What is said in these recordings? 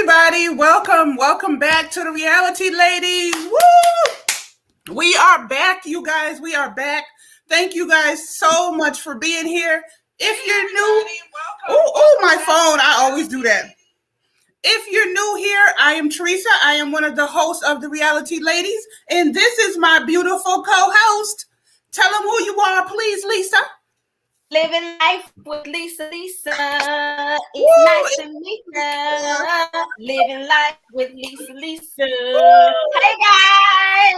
everybody. Welcome back to the Reality Ladies. Woo! We are back, you guys. We are back. Thank you guys so much for being here. If you're new, my phone. I always do that. If you're new here, I am Teresa. I am one of the hosts of the Reality Ladies, and this is my beautiful co-host. Tell them who you are, please, Lisa. Living life with Lisa. It's nice to meet you. Living life with Lisa. Hey guys.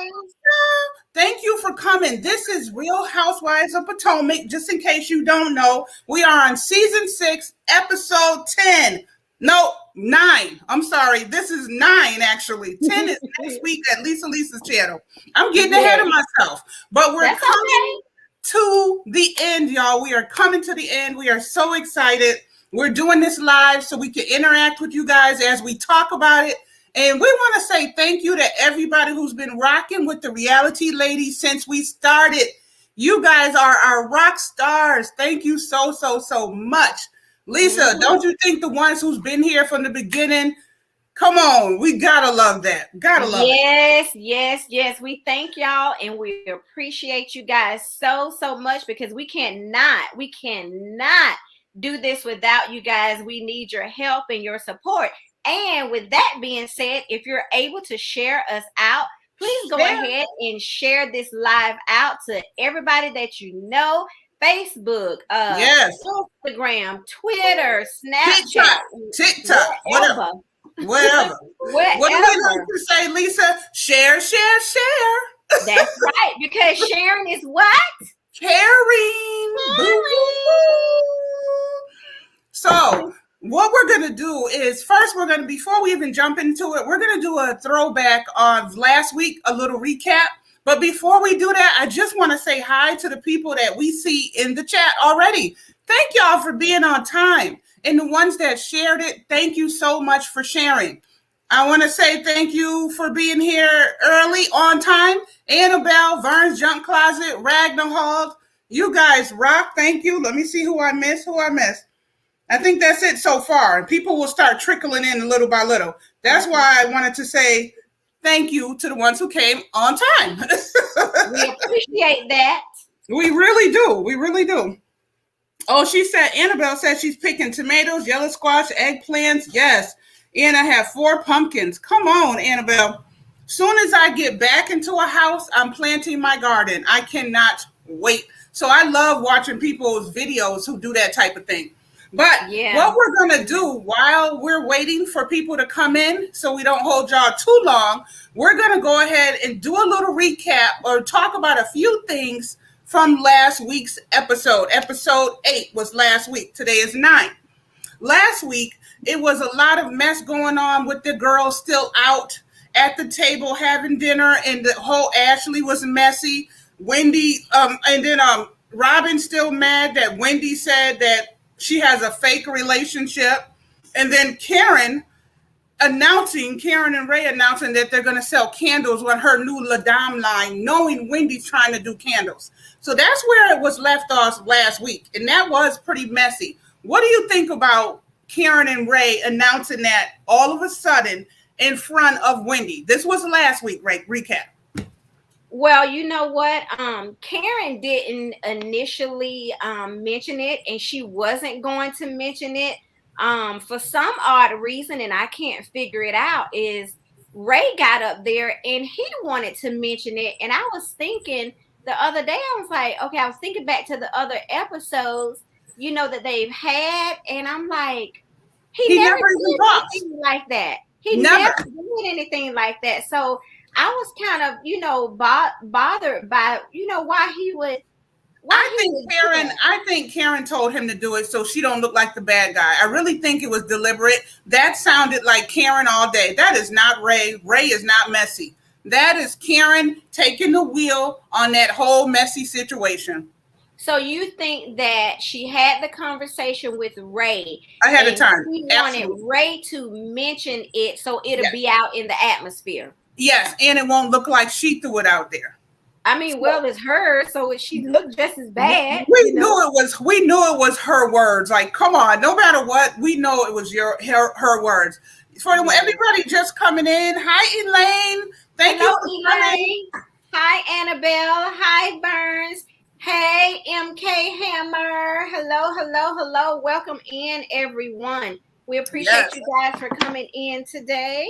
Thank you for coming. This is Real Housewives of Potomac. Just in case you don't know, we are on season 6, episode 10. No, 9. I'm sorry. This is 9, actually. 10 is next week at Lisa's channel. I'm getting ahead of myself. But we're coming to the end, y'all. We are coming to the end. We are so excited. We're doing this live so we can interact with you guys as we talk about it. And we want to say thank you to everybody who's been rocking with the Reality Ladies since we started. You guys are our rock stars. Thank you so much. Lisa, don't you think the ones who's been here from the beginning, come on, we gotta love that. Gotta love it. Yes. We thank y'all and we appreciate you guys so much because we cannot do this without you guys. We need your help and your support. And with that being said, if you're able to share us out, please go ahead and share this live out to everybody that you know. Facebook, Instagram, Twitter, Snapchat, TikTok, whatever. What do we like to say, Lisa? Share. That's right, because sharing is what? Caring. So what we're going to do is first before we even jump into it, we're going to do a throwback of last week, a little recap. But before we do that, I just want to say hi to the people that we see in the chat already. Thank y'all for being on time. And the ones that shared it, thank you so much for sharing. I want to say thank you for being here early, on time. Annabelle, Vern's Junk Closet, Ragnarhold. You guys rock. Thank you. Let me see who I missed. I think that's it so far. People will start trickling in little by little. That's why I wanted to say thank you to the ones who came on time. We appreciate that. We really do. Oh, Annabelle said she's picking tomatoes, yellow squash, eggplants. Yes. And I have 4 pumpkins. Come on, Annabelle. Soon as I get back into a house, I'm planting my garden. I cannot wait. So I love watching people's videos who do that type of thing. But what we're going to do while we're waiting for people to come in, so we don't hold y'all too long, we're going to go ahead and do a little recap or talk about a few things from last week's episode. Episode 8 was last week. Today is 9. Last week, it was a lot of mess going on with the girls still out at the table having dinner, and the whole Ashley was messy. Wendy, and then Robin still mad that Wendy said that she has a fake relationship. And then Karen and Ray announcing that they're going to sell candles with her new La Dame line, knowing Wendy's trying to do candles. So that's where it was left off last week. And that was pretty messy. What do you think about Karen and Ray announcing that all of a sudden in front of Wendy? This was last week, right? Recap. Well, you know what? Karen didn't initially mention it, and she wasn't going to mention it for some odd reason, and I can't figure it out, is Ray got up there and he wanted to mention it. And I was thinking the other day, I was like, okay, I was thinking back to the other episodes, that they've had, and I'm like, he never did anything like that. He never did anything like that. So I was kind of, bothered by, why he would. I think Karen told him to do it so she don't look like the bad guy. I really think it was deliberate. That sounded like Karen all day. That is not Ray. Ray is not messy. That is Karen taking the wheel on that whole messy situation. So you think that she had the conversation with Ray ahead of time? She wanted Ray to mention it so it'll be out in the atmosphere. Yes, and it won't look like she threw it out there. I mean, well, it's her, so she looked just as bad. We knew it was her words. Like, come on, no matter what, we know it was her words. For everybody just coming in, hi Elaine. Thank you for Elaine. Hi Annabelle. Hi Burns. Hey MK Hammer. Hello. Welcome in everyone. We appreciate you guys for coming in today.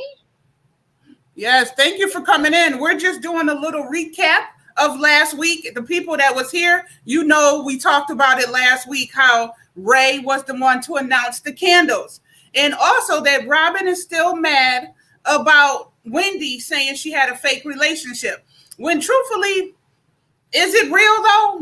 Yes, thank you for coming in. We're just doing a little recap of last week. The people that was here, you know, we talked about it last week, how Ray was the one to announce the candles. And also that Robin is still mad about Wendy saying she had a fake relationship. When truthfully, is it real though?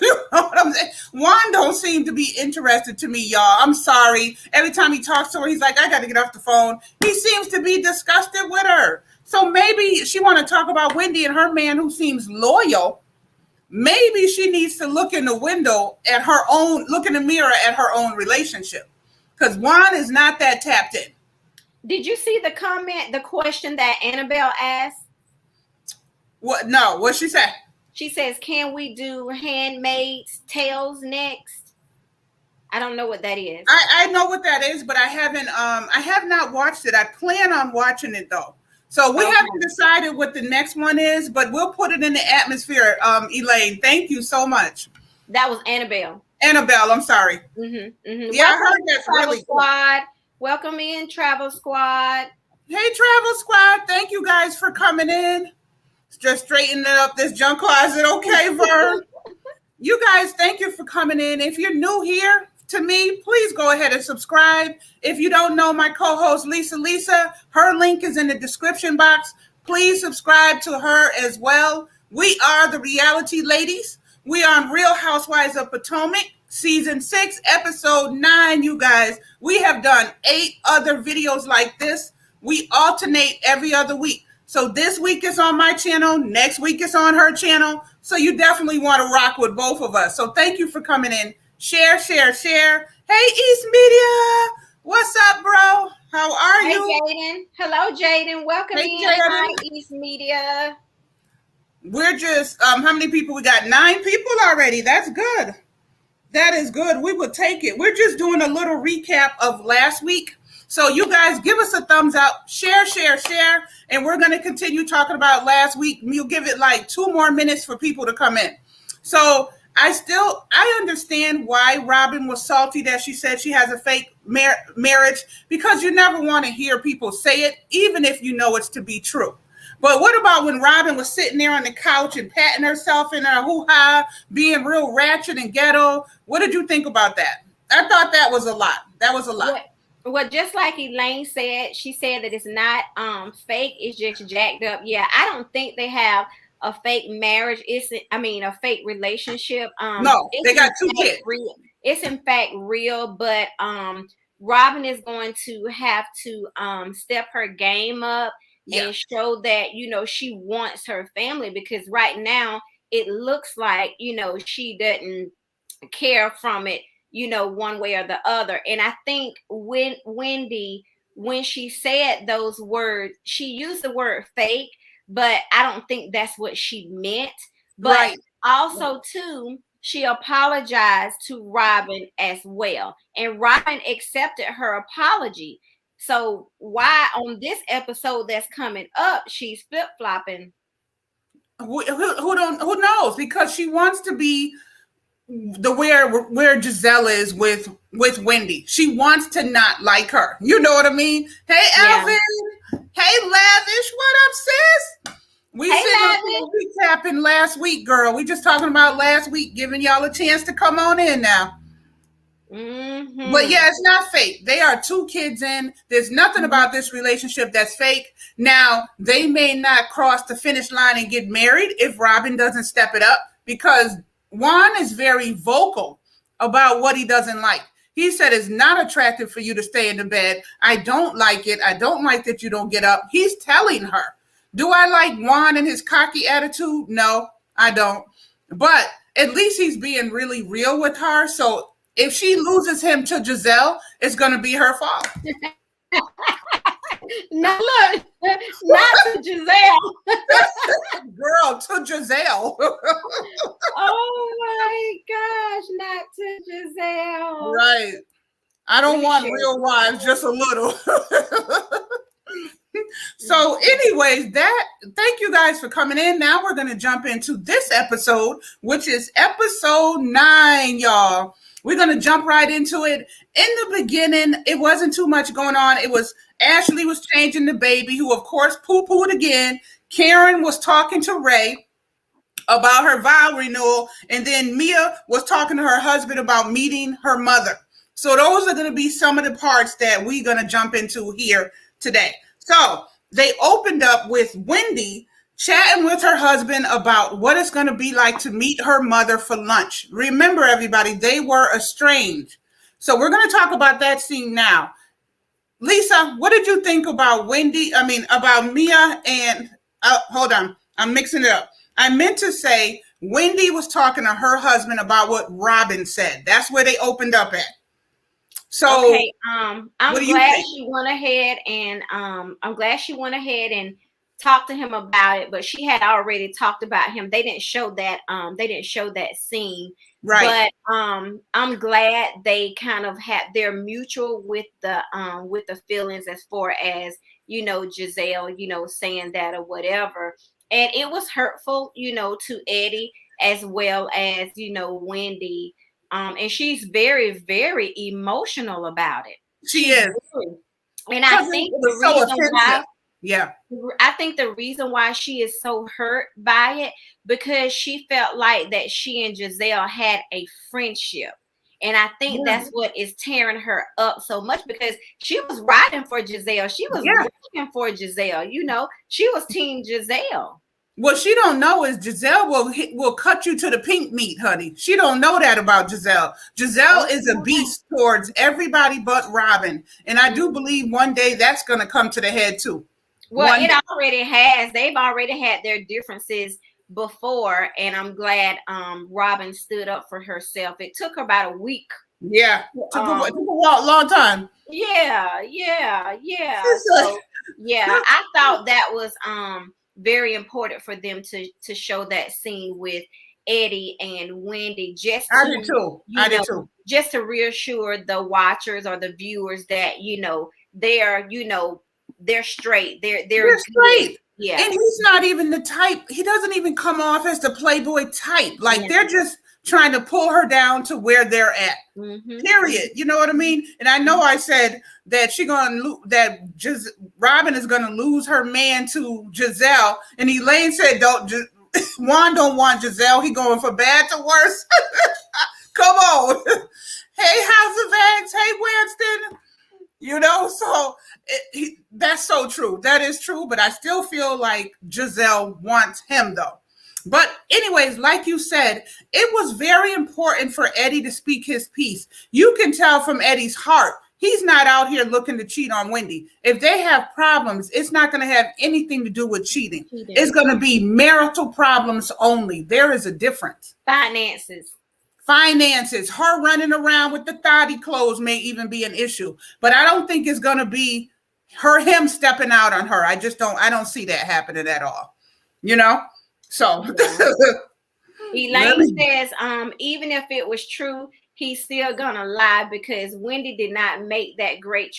You know what I'm saying? Juan don't seem to be interested to me, y'all. I'm sorry. Every time he talks to her, he's like, I got to get off the phone. He seems to be disgusted with her. So maybe she want to talk about Wendy and her man who seems loyal. Maybe she needs to look in the window at her own, look in the mirror at her own relationship. Because Juan is not that tapped in. Did you see the question that Annabelle asked? What? No, what'd she say? She says, can we do Handmaid's Tales next? I don't know what that is. I know what that is, but I have not watched it. I plan on watching it though. So we haven't decided what the next one is, but we'll put it in the atmosphere. Elaine, thank you so much. That was Annabelle. Annabelle, I'm sorry. Yeah, welcome, I heard that's really Squad. Cool. Welcome in, Travel Squad. Hey, Travel Squad. Thank you guys for coming in. Just straightening up this junk closet. Okay, Vern. You guys, thank you for coming in. If you're new here to me, please go ahead and subscribe. If you don't know my co-host, Lisa, her link is in the description box. Please subscribe to her as well. We are the Reality Ladies. We are on Real Housewives of Potomac, Season 6, Episode 9, you guys. We have done 8 other videos like this. We alternate every other week. So this week is on my channel. Next week is on her channel. So you definitely want to rock with both of us. So thank you for coming in. Share. Hey, East Media. What's up, bro? How are you? Hey, Jaden. Hello, Jaden. Welcome in. Hi, East Media. We're just, how many people? We got 9 people already. That's good. That is good. We will take it. We're just doing a little recap of last week. So you guys give us a thumbs up, share, and we're going to continue talking about last week. We'll give it like 2 more minutes for people to come in. So I understand why Robin was salty that she said she has a fake marriage, because you never want to hear people say it, even if you know it's to be true. But what about when Robin was sitting there on the couch and patting herself in her hoo-ha, being real ratchet and ghetto? What did you think about that? I thought that was a lot. That was a lot. Well, just like Elaine said, she said that it's not fake, it's just jacked up. Yeah, I don't think they have a fake marriage. A fake relationship. No, they got 2 kids. It's in fact real, but Robin is going to have to step her game up and show that, she wants her family, because right now it looks like, she doesn't care from it, one way or the other. And I think when Wendy, when she said those words, she used the word fake, but I don't think that's what she meant. But also too, she apologized to Robin as well, and Robin accepted her apology. So why on this episode that's coming up, she's flip-flopping? Who knows? Because she wants to be the where Giselle is with Wendy. She wants to not like her. You know what I mean? Hey, Alvin. Hey, Lavish. What up, sis? We recapping last week, girl. We just talking about last week, giving y'all a chance to come on in now. Mm-hmm. But yeah, it's not fake. They are 2 kids in. There's nothing about this relationship that's fake. Now, they may not cross the finish line and get married if Robin doesn't step it up, because Juan is very vocal about what he doesn't like. He said it's not attractive for you to stay in the bed. I don't like it. I don't like that you don't get up. He's telling her. Do I like Juan and his cocky attitude? No, I don't. But at least he's being really real with her. So if she loses him to Giselle, it's going to be her fault. No, look, not to Giselle. Girl, to Giselle. Oh my gosh, not to Giselle. Right. I Let don't me want share Real this. Wives, just a little. So, anyways, thank you guys for coming in. Now we're going to jump into this episode, which is episode 9, y'all. We're going to jump right into it. In the beginning, it wasn't too much going on. It was Ashley was changing the baby, who of course poo-pooed again. Karen was talking to Ray about her vow renewal, and then Mia was talking to her husband about meeting her mother. So those are going to be some of the parts that we're going to jump into here today. So they opened up with Wendy chatting with her husband about what it's going to be like to meet her mother for lunch. Remember, everybody, they were estranged. So we're going to talk about that scene now. Lisa, what did you think about about Mia and, hold on, I'm mixing it up. I meant to say Wendy was talking to her husband about what Robin said. That's where they opened up at. So, okay, what I'm do you glad think? she went ahead and talked to him about it, but she had already talked about him. They didn't show that scene. Right. But I'm glad they kind of had their mutual with the feelings as far as, Giselle, saying that or whatever. And it was hurtful, to Eddie as well as, Wendy. And she's very, very emotional about it. She She's is. very, and Because it was so offensive. Yeah. I think the reason why she is so hurt by it, because she felt like that she and Giselle had a friendship. And I think Yeah. that's what is tearing her up so much, because she was riding for Giselle. She was Yeah. rooting for Giselle. She was team Giselle. What she don't know is Giselle will cut you to the pink meat, honey. She don't know that about Giselle. Giselle is a beast towards everybody but Robin. And I do believe one day that's going to come to the head too. Well, it already has. They've already had their differences before, and I'm glad Robin stood up for herself. It took her about a week. Yeah, took a long time. Yeah. So yeah, I thought that was very important for them to show that scene with Eddie and Wendy, just I did too. just to reassure the watchers or the viewers that they're straight. They're straight. Yeah. And he's not even the type. He doesn't even come off as the playboy type. Like they're just trying to pull her down to where they're at. Mm-hmm. Period. You know what I mean? And I know I said that Robin is gonna lose her man to Giselle. And Elaine said, Juan don't want Giselle. He going for bad to worse. Come on. Hey, House of Eggs. Hey, Winston. So that's so true. That is true. But I still feel like Giselle wants him, though. But anyways, like you said, it was very important for Eddie to speak his piece. You can tell from Eddie's heart. He's not out here looking to cheat on Wendy. If they have problems, it's not going to have anything to do with cheating. It's going to be marital problems only. There is a difference. Finances, her running around with the thotty clothes may even be an issue, but I don't think it's going to be him stepping out on her. I don't see that happening at all, so. Elaine says, even if it was true, he's still gonna lie, because Wendy did not make that great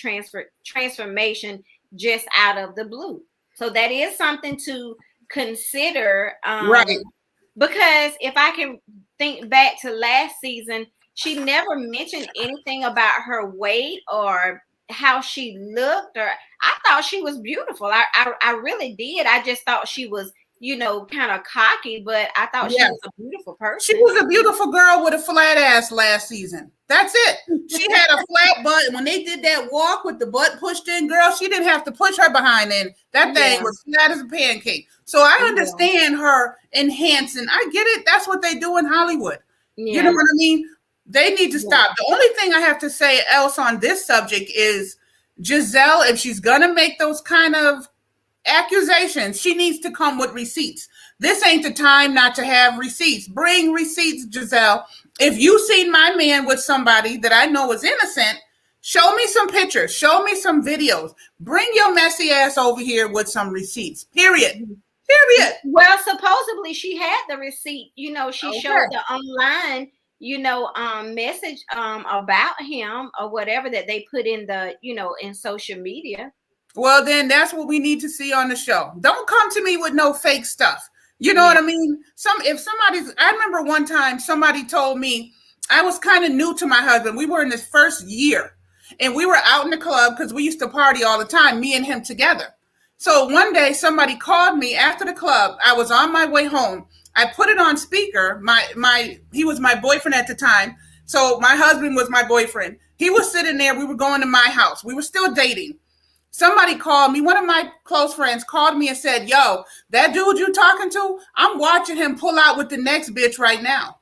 transformation just out of the blue. So that is something to consider. Right. Because if I can think back to last season, she never mentioned anything about her weight or how she looked, or I thought she was beautiful. I really did. I just thought she was, kind of cocky, but I thought she was a beautiful person. She was a beautiful girl with a flat ass last season. That's it. She had a flat butt. When they did that walk with the butt pushed in, girl, she didn't have to push her behind in. That thing was flat as a pancake. So I understand her enhancing. I get it. That's what they do in Hollywood. You know what I mean? They need to stop. The only thing I have to say else on this subject is Giselle, if she's going to make those kind of accusations, she needs to come with receipts. This ain't the time not to have receipts. Bring receipts, Giselle. If you seen my man with somebody that I know is innocent, show me some pictures. Show me some videos. Bring your messy ass over here with some receipts. Period. Well, supposedly she had the receipt. She showed the online message about him or whatever that they put in the, in social media. Well, then that's what we need to see on the show. Don't come to me with no fake stuff. You know what I mean? I remember one time somebody told me, I was kind of new to my husband. We were in this first year and we were out in the club because we used to party all the time, me and him together. So one day somebody called me after the club. I was on my way home. I put it on speaker. He was my boyfriend at the time. So my husband was my boyfriend. He was sitting there. We were going to my house. We were still dating. Somebody called me. One of my close friends called me and said, yo, that dude you talking to, I'm watching him pull out with the next bitch right now.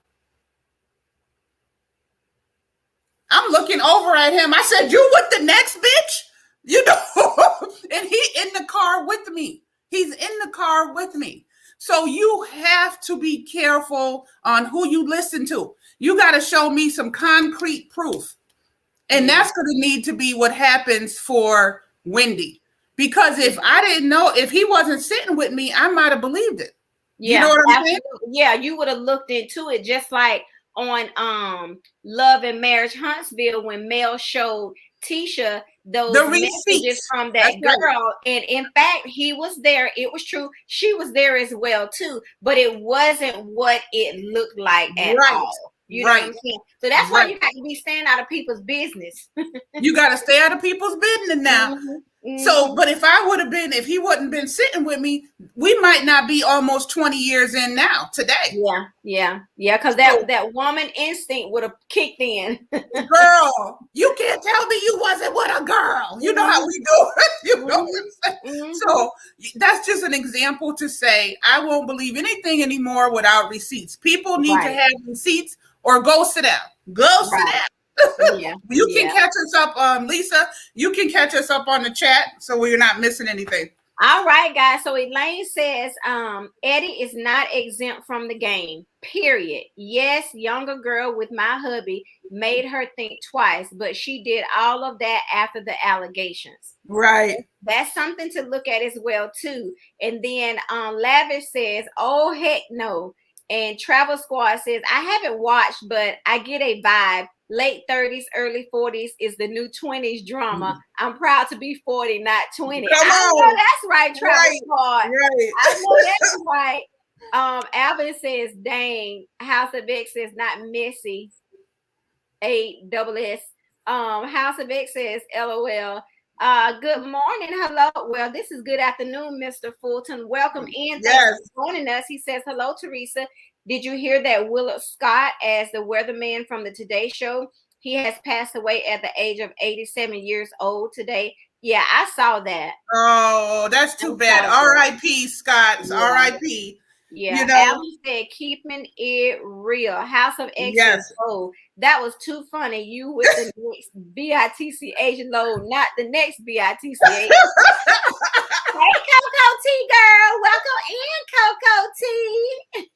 I'm looking over at him. I said, you with the next bitch? And he in the car with me. He's in the car with me. So you have to be careful on who you listen to. You got to show me some concrete proof. And that's going to need to be what happens for Wendy. Because if I didn't know, if he wasn't sitting with me, I might have believed it. Yeah, you know what I'm saying? Yeah, you would have looked into it, just like on Love and Marriage Huntsville when Mel showed Tisha those messages from that girl. Right. And in fact, he was there. It was true. She was there as well too, but it wasn't what it looked like at all. You know what I'm saying? So that's why you got to be staying out of people's business. You got to stay out of people's business now. So, but if he wouldn't been sitting with me, we might not be almost 20 years in now today. Yeah. Because that woman instinct would have kicked in. Girl, you can't tell me you wasn't with a girl. You know how we do it. You know what I'm saying? So that's just an example to say, I won't believe anything anymore without receipts. People need to have receipts or go sit down. Go sit down. You can catch us up, Lisa. You can catch us up on the chat so we're not missing anything. All right, guys. So Elaine says, Eddie is not exempt from the game, period. Yes, younger girl with my hubby made her think twice, but she did all of that after the allegations. Right. That's something to look at as well, too. And then Lavish says, oh, heck no. And Travel Squad says, I haven't watched, but I get a vibe. Late 30s, early 40s is the new 20s drama. I'm proud to be 40, not 20. Come on. I know that's right, Travel Squad. Right. I know that's right. Alvin says, dang. House of X says, not messy. A-double-S. House of X says, LOL. Good morning. Hello. Well, this is good afternoon, Mr. Fulton. Welcome in. Thanks for joining us. He says, hello, Teresa. Did you hear that Willard Scott, as the weatherman from the Today Show, he has passed away at the age of 87 years old today? Yeah, I saw that. Oh, that's too bad. R.I.P. Scott. R.I.P. Yeah, Alan said, keeping it real. House of X. Yes. That was too funny. You with the next BITCH load, not the next BITCH. Hey, Coco T girl. Welcome in, Coco T.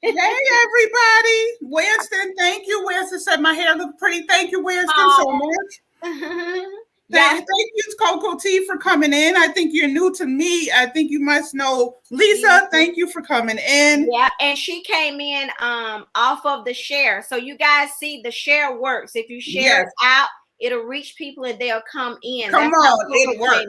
Hey, everybody. Winston, thank you. Winston said my hair looked pretty. Thank you, Winston, so much. Thank you, Coco T, for coming in. I think you're new to me. I think you must know Lisa. Thank you for coming in. Yeah, and she came in off of the share. So you guys see the share works. If you share it out, it'll reach people and they'll come in. Come on, it'll work.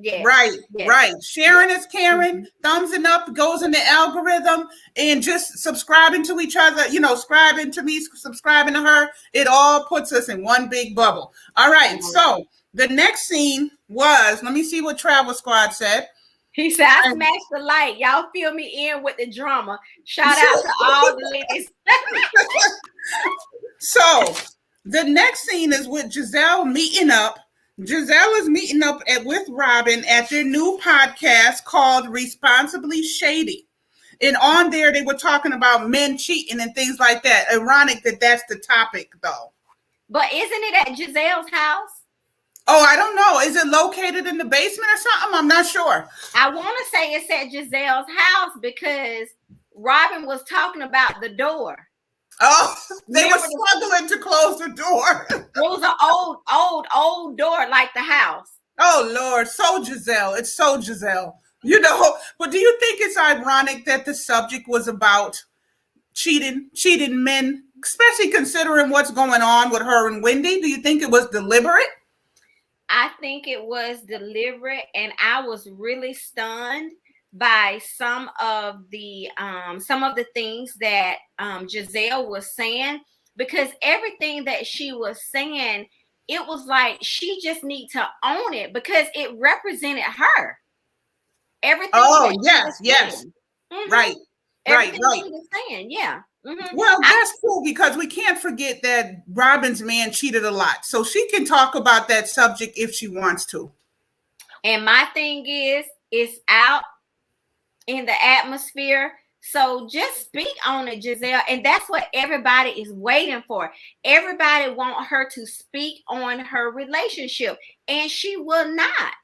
Yeah. Right. Sharing is caring. Thumbsing up goes in the algorithm, and just subscribing to each other, subscribing to me, subscribing to her. It all puts us in one big bubble. All right. So the next scene was, let me see what Travel Squad said. He said, I smashed the light. Y'all fill me in with the drama. Shout out to all the ladies. So the next scene is with Giselle meeting up. Giselle is meeting up with Robin at their new podcast called Responsibly Shady. And on there, they were talking about men cheating and things like that. Ironic that that's the topic, though. But isn't it at Giselle's house? Oh, I don't know. Is it located in the basement or something? I'm not sure. I want to say it's at Giselle's house because Robin was talking about the door. Oh, they were struggling to close the door. It was an old door like the house. Oh, Lord. So Giselle. It's so Giselle. But do you think it's ironic that the subject was about cheating men? especially considering what's going on with her and Wendy? Do you think it was deliberate? I think it was deliberate, and I was really stunned by some of the things that Giselle was saying, because everything that she was saying, it was like she just need to own it because it represented her. Everything Oh, that she was yes. saying. Mm-hmm. Right. Everything she was saying, yeah. Mm-hmm. Well, that's cool because we can't forget that Robin's man cheated a lot. So she can talk about that subject if she wants to. And my thing is, it's out in the atmosphere. So just speak on it, Giselle. And that's what everybody is waiting for. Everybody want her to speak on her relationship, and she will not.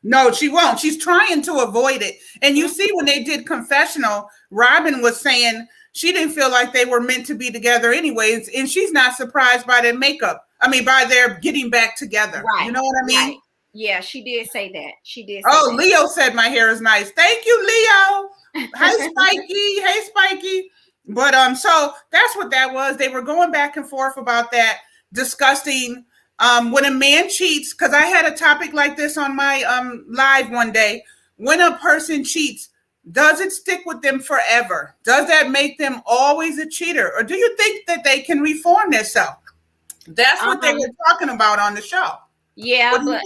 No, she won't. She's trying to avoid it. And you see, when they did confessional, Robin was saying she didn't feel like they were meant to be together anyways. And she's not surprised by their makeup. I mean, by their getting back together. Right. You know what I mean? Right. Yeah, she did say that. She did say that. Leo said my hair is nice. Thank you, Leo. Hey, Spiky. Hey, Spiky. But so that's what that was. They were going back and forth about that, discussing when a man cheats, because I had a topic like this on my live one day. When a person cheats, does it stick with them forever? Does that make them always a cheater? Or do you think that they can reform themselves? That's what they were talking about on the show. Yeah, but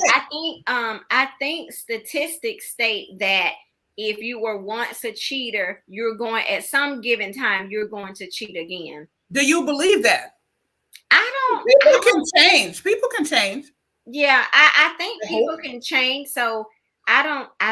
I think statistics state that if you were once a cheater, you're going, at some given time, you're going to cheat again. Do you believe that? People can change. People can change. Yeah, I think people can change. So I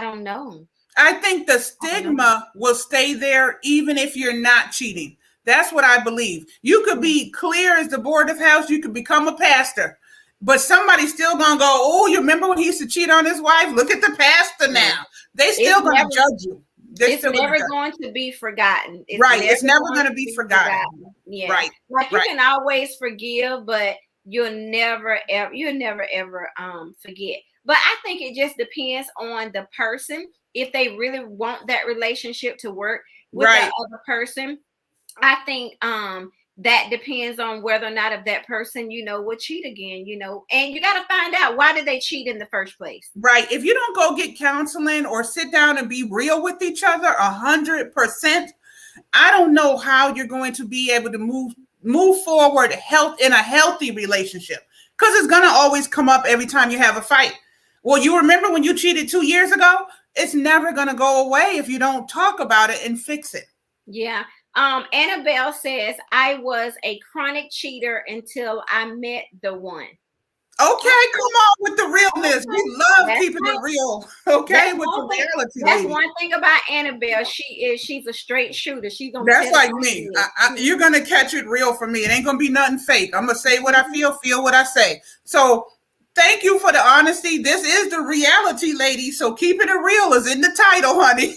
don't know. I think the stigma will stay there even if you're not cheating. That's what I believe. You could be clear as the board of house. You could become a pastor, but somebody's still gonna go, oh, you remember when he used to cheat on his wife? Look at the pastor now. They still gonna judge you. It's never going to be forgotten. It's never going to be forgotten. Yeah. Right. Like you can always forgive, but you'll never ever forget. But I think it just depends on the person. If they really want that relationship to work with that other person, I think that depends on whether or not if that person, will cheat again, and you got to find out, why did they cheat in the first place? Right. If you don't go get counseling or sit down and be real with each other 100%, I don't know how you're going to be able to move forward in a healthy relationship, because it's going to always come up every time you have a fight. Well, you remember when you cheated 2 years ago? It's never going to go away if you don't talk about it and fix it. Yeah. Annabelle says, I was a chronic cheater until I met the one. Okay, come on with the realness. We love keeping it real. Okay, with the reality. That's one thing about Annabelle. She's a straight shooter. She's gonna. That's like me. You're gonna catch it real from me. It ain't gonna be nothing fake. I'm gonna say what I feel what I say. So thank you for the honesty. This is the reality, lady. So keeping it real is in the title, honey.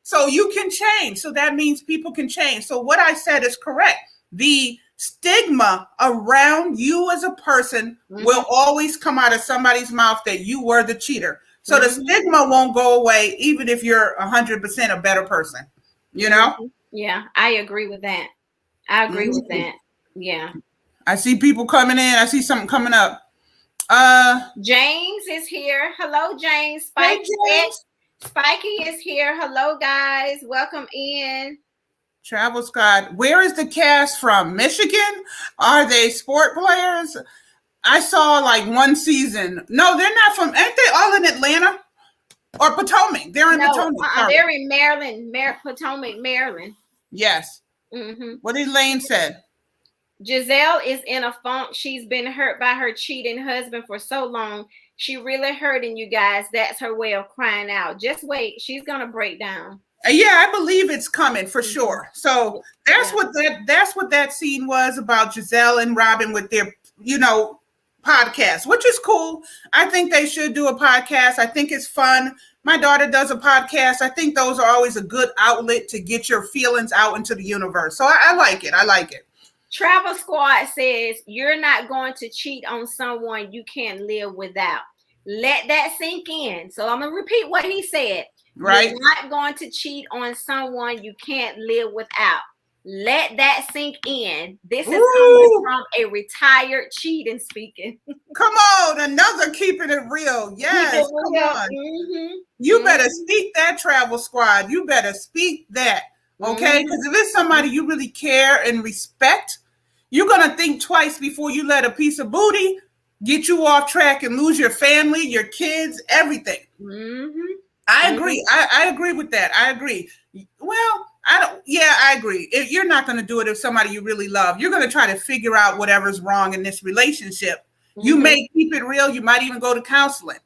So you can change. So that means people can change. So what I said is correct. The stigma around you as a person will always come out of somebody's mouth that you were the cheater. So the stigma won't go away, even if you're 100% a better person, Yeah, I agree with that. I agree with that. Yeah. I see people coming in. I see something coming up. James is here. Hello, James. Spiky is here. Hello, guys. Welcome in. Travel Scott. Where is the cast from? Michigan? Are they sport players? I saw like one season. No, they're not from. Aren't they all in Atlanta or Potomac? They're in Potomac. They're in Maryland, Potomac, Maryland. Yes. What Elaine said. Giselle is in a funk. She's been hurt by her cheating husband for so long. She really hurting, you guys. That's her way of crying out. Just wait. She's going to break down. Yeah, I believe it's coming for sure. So that's what that scene was about, Giselle and Robin with their, podcast, which is cool. I think they should do a podcast. I think it's fun. My daughter does a podcast. I think those are always a good outlet to get your feelings out into the universe. So I like it. I like it. Travel Squad says, you're not going to cheat on someone you can't live without. Let that sink in. So I'm going to repeat what he said. Right. You're not going to cheat on someone you can't live without. Let that sink in. This is coming Ooh, from a retired cheating speaking. come on, another keeping it real. Keep Yes, it come real. on. You better Mm-hmm. speak that, travel squad. You better speak that. Okay? Mm-hmm. Because if it's somebody you really care and respect, you're gonna think twice before you let a piece of booty get you off track and lose your family, your kids, everything. Mm-hmm. I Mm-hmm. agree. I agree with that. I agree. Well, I don't. Yeah, I agree. If you're not going to do it if somebody you really love, you're going to try to figure out whatever's wrong in this relationship. You Mm-hmm. may keep it real. You might even go to counseling,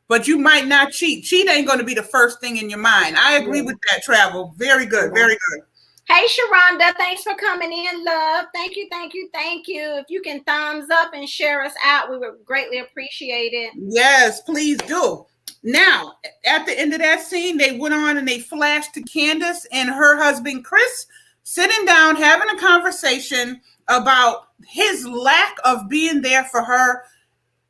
but you might not cheat. Cheat ain't going to be the first thing in your mind. I agree Yeah. with that, travel. Very good. Yeah. Very good. Hey, Sharonda, thanks for coming in, love. Thank you, thank you, thank you. If you can thumbs up and share us out, we would greatly appreciate it. Yes, please do. Now, at the end of that scene, they went on and they flashed to Candace and her husband, Chris, sitting down, having a conversation about his lack of being there for her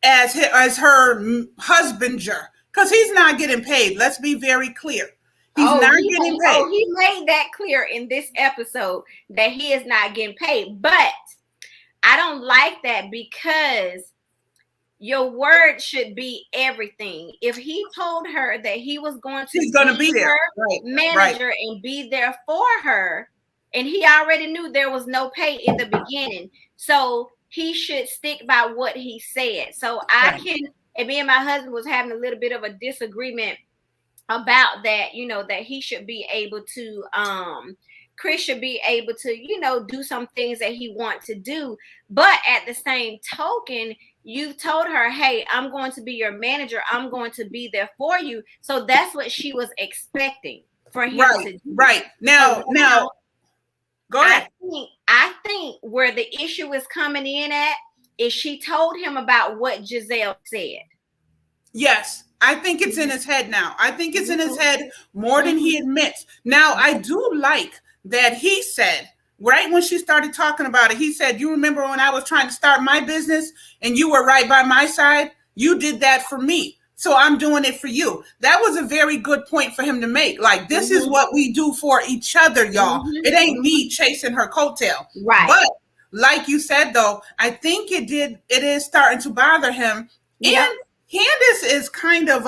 as her husbander, because he's not getting paid. Let's be very clear. He's not getting paid. He made that clear in this episode that he is not getting paid. But I don't like that because your word should be everything. If he told her that he was going to He's going to be be there. her Right. manager Right. and be there for her, and he already knew there was no pay in the beginning, so he should stick by what he said. So I Right. can, and me and my husband was having a little bit of a disagreement about that, that he should be able to Chris should be able to, do some things that he wants to do. But at the same token, you've told her, hey, I'm going to be your manager. I'm going to be there for you. So that's what she was expecting for him Right. to do. Right. So Now, go ahead. I think where the issue is coming in at is she told him about what Giselle said. Yes, I think it's in his head now. I think it's in his Mm-hmm. head more than he admits. Now, I do like that he said, right when she started talking about it, he said, you remember when I was trying to start my business and you were right by my side? You did that for me. So I'm doing it for you. That was a very good point for him to make. Like, this is what we do for each other, y'all. It ain't me chasing her coattail. Right. But like you said, though, I think it is starting to bother him. Yeah. And Candace is kind of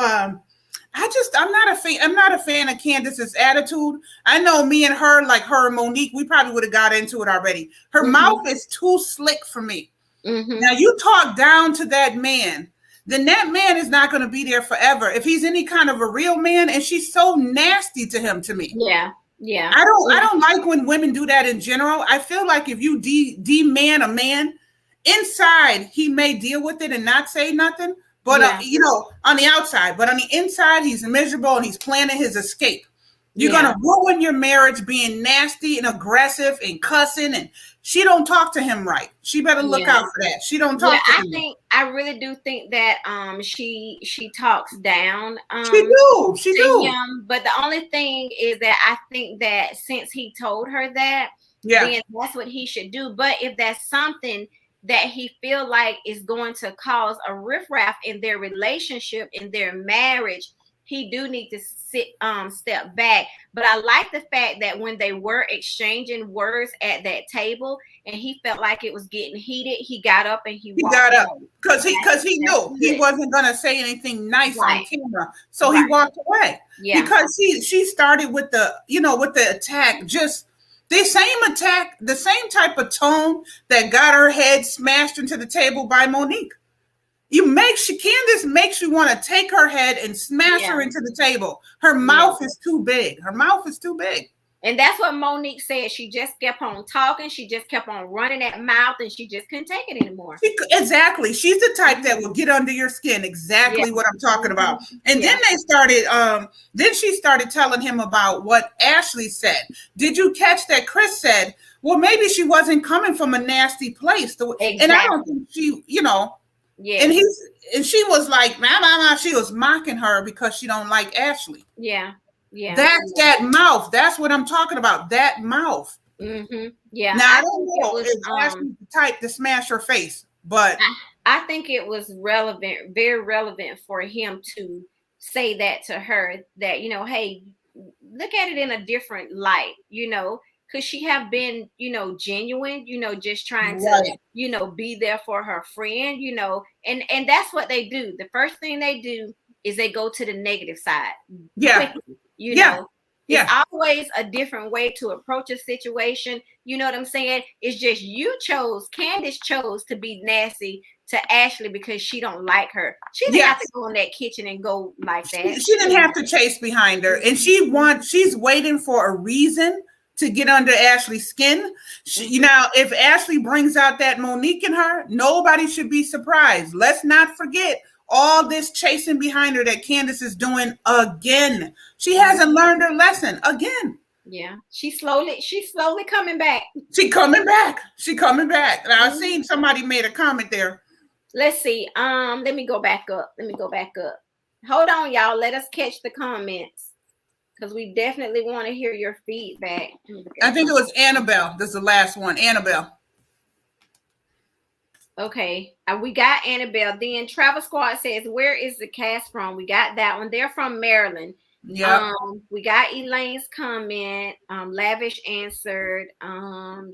I'm not a fan of Candace's attitude. I know me and her, like her and Monique, we probably would have got into it already. Her mouth is too slick for me. Now you talk down to that man, then that man is not going to be there forever. If he's any kind of a real man, and she's so nasty to him, to me. Yeah. Yeah. I don't like when women do that in general. I feel like if you de-man a man, inside he may deal with it and not say nothing. But on the outside, but on the inside, he's miserable and he's planning his escape. You're gonna ruin your marriage being nasty and aggressive and cussing, and she don't talk to him right. She better look out for that. She don't talk to him. I really do think that she talks down she do to him. But the only thing is that I think that since he told her that, then that's what he should do. But if that's something that he feel like is going to cause a riffraff in their relationship, in their marriage, he do need to step back. But I like the fact that when they were exchanging words at that table and he felt like it was getting heated, he got up and he got up because he knew he wasn't going to say anything nice on camera, so he walked away. Because she started with the attack, just the same type of tone that got her head smashed into the table by Monique. Candace makes you want to take her head and smash her into the table. Her mouth is too big. And that's what Monique said. She just kept on talking. She just kept on running that mouth, and she just couldn't take it anymore. Exactly. She's the type that will get under your skin. Exactly what I'm talking about. And then then she started telling him about what Ashley said. Did you catch that Chris said, well, maybe she wasn't coming from a nasty place. And I don't think she, and she was like, nah. She was mocking her because she don't like Ashley. Yeah. That's that mouth. That's what I'm talking about. That mouth. Yeah. Now I don't know if Ashley's the type to smash her face, but I think it was relevant, very relevant for him to say that to her. That hey, look at it in a different light. could she have been, genuine, just trying to, Right. be there for her friend, and that's what they do. The first thing they do is they go to the negative side Yeah. quickly, Yeah. It's Yeah. always a different way to approach a situation. You know what I'm saying? It's just Candace chose to be nasty to Ashley because she don't like her. She didn't have to Yes. go in that kitchen and go like that. She didn't have to chase behind her, and she's waiting for a reason to get under Ashley's skin. If Ashley brings out that Monique in her, nobody should be surprised. Let's not forget all this chasing behind her that Candace is doing again. She hasn't learned her lesson again. Yeah, she's slowly coming back. She coming back. And I've seen somebody made a comment there. Let's see. Let me go back up. Hold on, y'all. Let us catch the comments because we definitely want to hear your feedback. I think it was Annabelle. This is the last one. Annabelle. Okay, we got Annabelle. Then Travel Squad says, "Where is the cast from?" We got that one. They're from Maryland. Yeah. We got Elaine's comment. Lavish answered.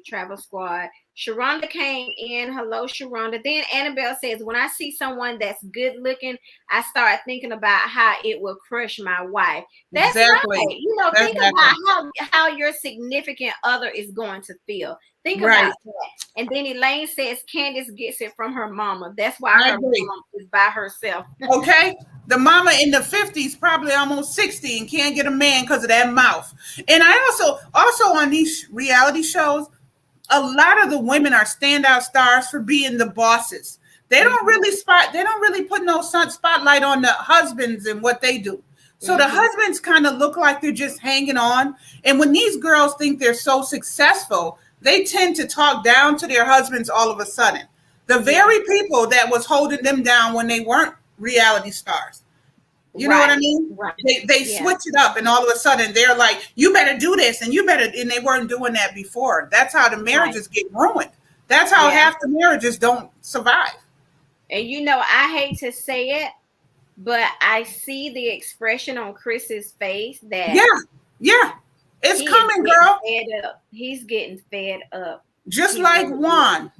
Travel Squad. Sharonda came in. Hello, Sharonda. Then Annabelle says, "When I see someone that's good looking, I start thinking about how it will crush my wife." That's exactly. Right. Think about how your significant other is going to feel. Think about that. And then Elaine says Candace gets it from her mama. That's why her mom is by herself. Okay. The mama in the 50s, probably almost 60, and can't get a man because of that mouth. And I also on these reality shows, a lot of the women are standout stars for being the bosses. They don't really put no spotlight on the husbands and what they do. So the husbands kind of look like they're just hanging on. And when these girls think they're so successful, they tend to talk down to their husbands all of a sudden. The very people that was holding them down when they weren't reality stars. You know what I mean? Right. They switch it up, and all of a sudden they're like, you better do this, and they weren't doing that before. That's how the marriages get ruined. That's how half the marriages don't survive. And I hate to say it, but I see the expression on Chris's face that it's coming, girl. He's getting fed up. Just like Juan,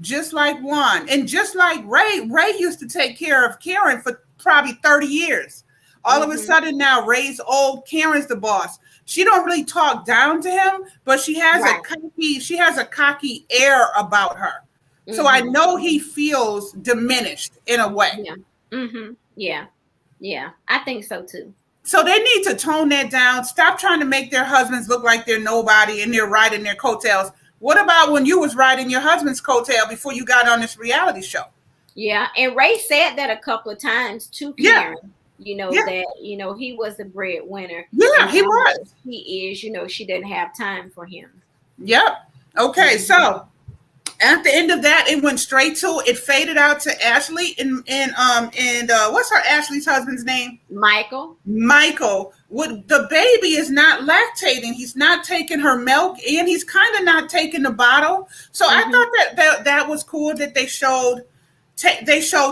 and just like Ray. Ray used to take care of Karen for probably 30 years. All of a sudden now Ray's old, Karen's the boss. She don't really talk down to him, but she has a cocky air about her. So I know he feels diminished in a way. Yeah, I think so too. So they need to tone that down. Stop trying to make their husbands look like they're nobody and they're riding their coattails. What about when you was riding your husband's coattail before you got on this reality show? Yeah, and Ray said that a couple of times to Karen. That he was the breadwinner. Yeah, he was. He is. She didn't have time for him. Yep. Okay, so at the end of that, it went straight to it. Faded out to Ashley and what's Ashley's husband's name? Michael. The baby is not lactating. He's not taking her milk, and he's kind of not taking the bottle. So I thought that was cool that they showed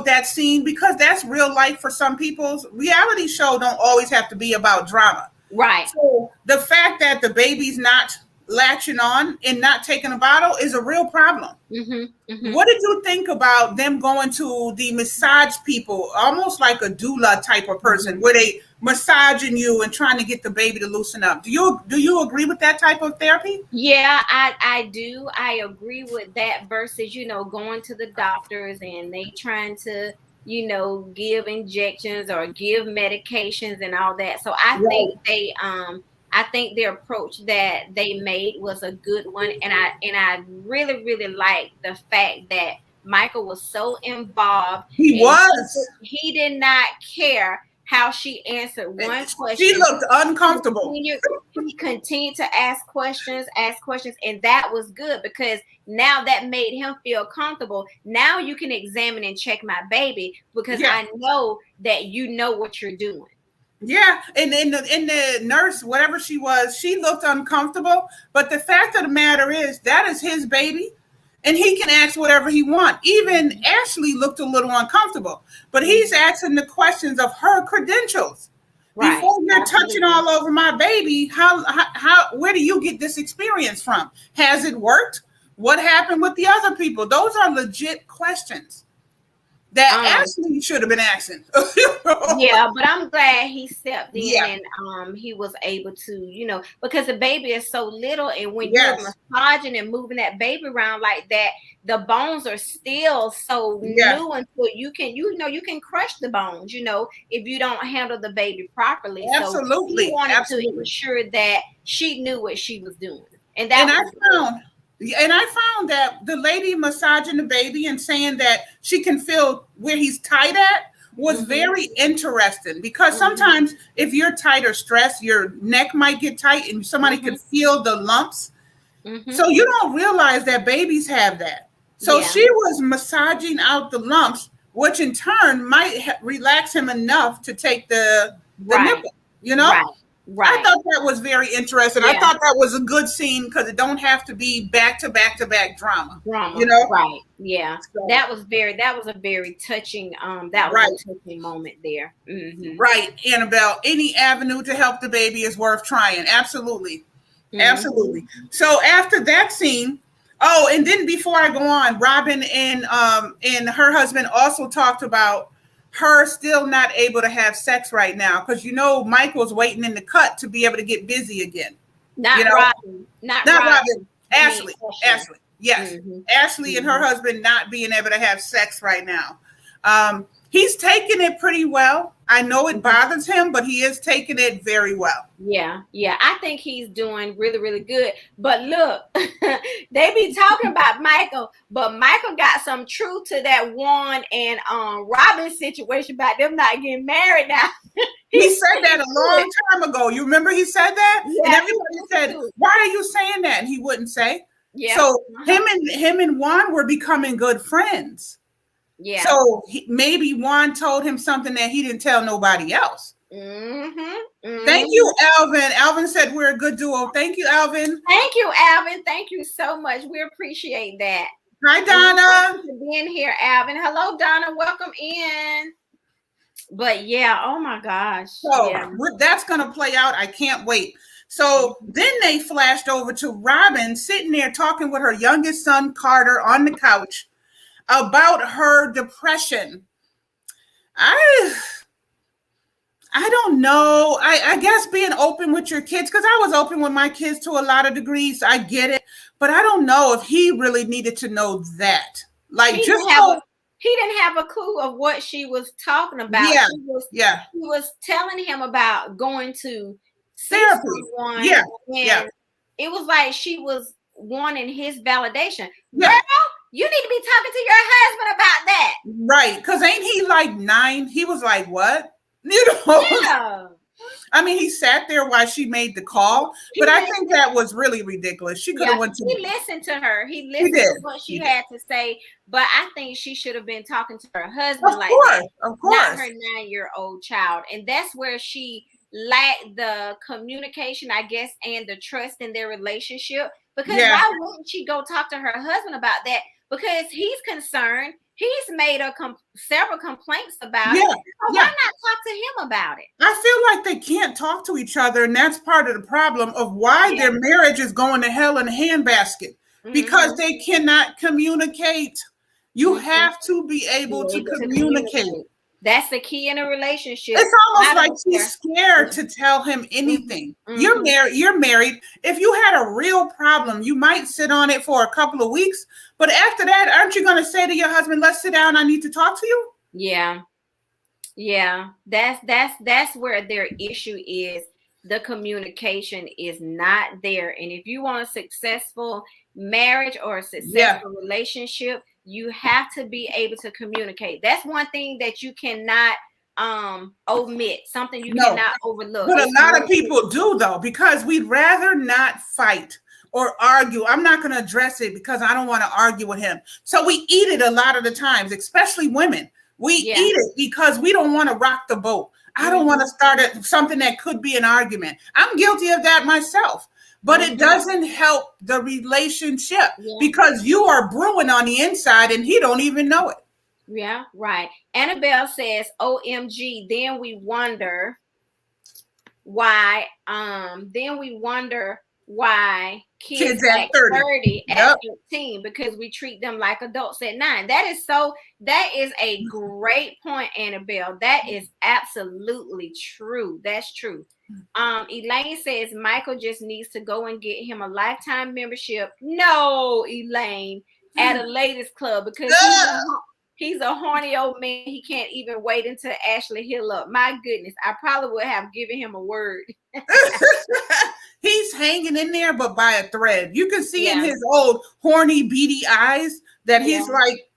that scene, because that's real life for some people's reality show don't always have to be about drama. Right. So the fact that the baby's not latching on and not taking a bottle is a real problem. What did you think about them going to the massage people, almost like a doula type of person, where they massaging you and trying to get the baby to loosen up? Do you agree with that type of therapy? Yeah, I do. I agree with that versus, going to the doctors and they trying to, give injections or give medications and all that. So I think the approach that they made was a good one, and I really, really like the fact that Michael was so involved. He did not care how she answered one question. She looked uncomfortable. He continued to ask questions, and that was good because now that made him feel comfortable. Now you can examine and check my baby because I know that you know what you're doing. Yeah, and the nurse, whatever she was, she looked uncomfortable. But the fact of the matter is, that is his baby, and he can ask whatever he wants. Even Ashley looked a little uncomfortable, but he's asking the questions of her credentials. Before you're touching all over my baby, where do you get this experience from? Has it worked? What happened with the other people? Those are legit questions that Ashley should have been asking. Yeah, but I'm glad he stepped in Yeah. and he was able to, because the baby is so little, and when Yes. you're massaging and moving that baby around like that, the bones are still so Yes. new until you can crush the bones, if you don't handle the baby properly. Absolutely. So he wanted Absolutely. to ensure that she knew what she was doing. And I found that the lady massaging the baby and saying that she can feel where he's tight at was very interesting, because sometimes if you're tight or stressed, your neck might get tight and somebody can feel the lumps. So you don't realize that babies have that. So she was massaging out the lumps, which in turn might relax him enough to take the nipple, Right. I thought that was very interesting. Yeah. I thought that was a good scene because it don't have to be back to back to back drama. Right. Yeah. So, that was a very touching a touching moment there. Right, Annabelle. Any avenue to help the baby is worth trying. Absolutely. Absolutely. So after that scene, and then before I go on, Robin and her husband also talked about her still not able to have sex right now because Michael's waiting in the cut to be able to get busy again. Not Robin. Ashley. Yes. Ashley and her husband not being able to have sex right now. He's taking it pretty well. I know it bothers him, but he is taking it very well. Yeah. I think he's doing really, really good. But look, they be talking about Michael, but Michael got some truth to that Juan and Robin situation about them not getting married now. He said that a long time ago. You remember he said that? Yeah, and everybody said, why are you saying that? And he wouldn't say. Yeah. So him and Juan were becoming good friends. Yeah. So maybe Juan told him something that he didn't tell nobody else. Thank you, Alvin. Alvin said we're a good duo. Thank you, Alvin. Thank you, Alvin. Thank you so much. We appreciate that. Hi, Donna. Thank you for being here, Alvin. Hello, Donna. Welcome in. But yeah, oh my gosh. So that's gonna play out. I can't wait. So then they flashed over to Robin sitting there talking with her youngest son, Carter, on the couch about her depression. I don't know. I guess being open with your kids, because I was open with my kids to a lot of degrees. I get it. But I don't know if he really needed to know that. Like, he didn't have a clue of what she was talking about. Yeah. She was telling him about going to therapy. Someone, and it was like she was wanting his validation. Yeah. Girl, you need to be talking to your husband about that. Right. Because ain't he like 9? He was like, what? Yeah. I mean, he sat there while she made the call, but I think that was really ridiculous. She could have went to. He listened to her. He listened to what she had to say, but I think she should have been talking to her husband of course, not her 9-year-old child, and that's where she lacked the communication, I guess, and the trust in their relationship. Because why wouldn't she go talk to her husband about that? Because he's concerned. He's made several complaints about it. So why not talk to him about it? I feel like they can't talk to each other, and that's part of the problem of why their marriage is going to hell in a handbasket. Because they cannot communicate. You have to be able to communicate. That's the key in a relationship. It's almost like she's scared to tell him anything. You're married. If you had a real problem, you might sit on it for a couple of weeks. But after that, aren't you going to say to your husband, let's sit down, I need to talk to you? Yeah. That's where their issue is. The communication is not there. And if you want a successful marriage or a successful relationship, you have to be able to communicate. That's one thing that you cannot omit, something you cannot overlook. But a lot of people do, though, because we'd rather not fight or argue. I'm not going to address it because I don't want to argue with him. So we eat it a lot of the times, especially women. We eat it because we don't want to rock the boat. I don't want to start something that could be an argument. I'm guilty of that myself. But it doesn't help the relationship because you are brewing on the inside and he don't even know it. Yeah, right. Annabelle says, OMG, then we wonder why then we wonder why kids Kids at act 30. 30 at Yep. 13, because we treat them like adults at 9. That is a great point, Annabelle. That is absolutely true. That's true. Elaine says Michael just needs to go and get him a lifetime membership. No, Elaine, at a ladies club, because he's a horny old man. He can't even wait until Ashley heal up. My goodness, I probably would have given him a word. He's hanging in there, but by a thread. You can see in Yeah. his old horny, beady eyes that he's Yeah. like,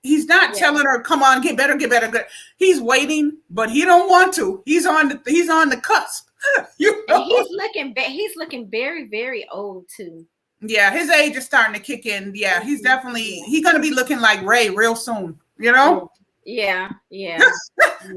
he's not Yeah. telling her, "Come on, get better, get better." Get. He's waiting, but he don't want to. He's on the cusp. You know? And he's looking very, very old too. Yeah, his age is starting to kick in. Yeah, he's gonna be looking like Ray real soon. You know? Yeah. Yeah.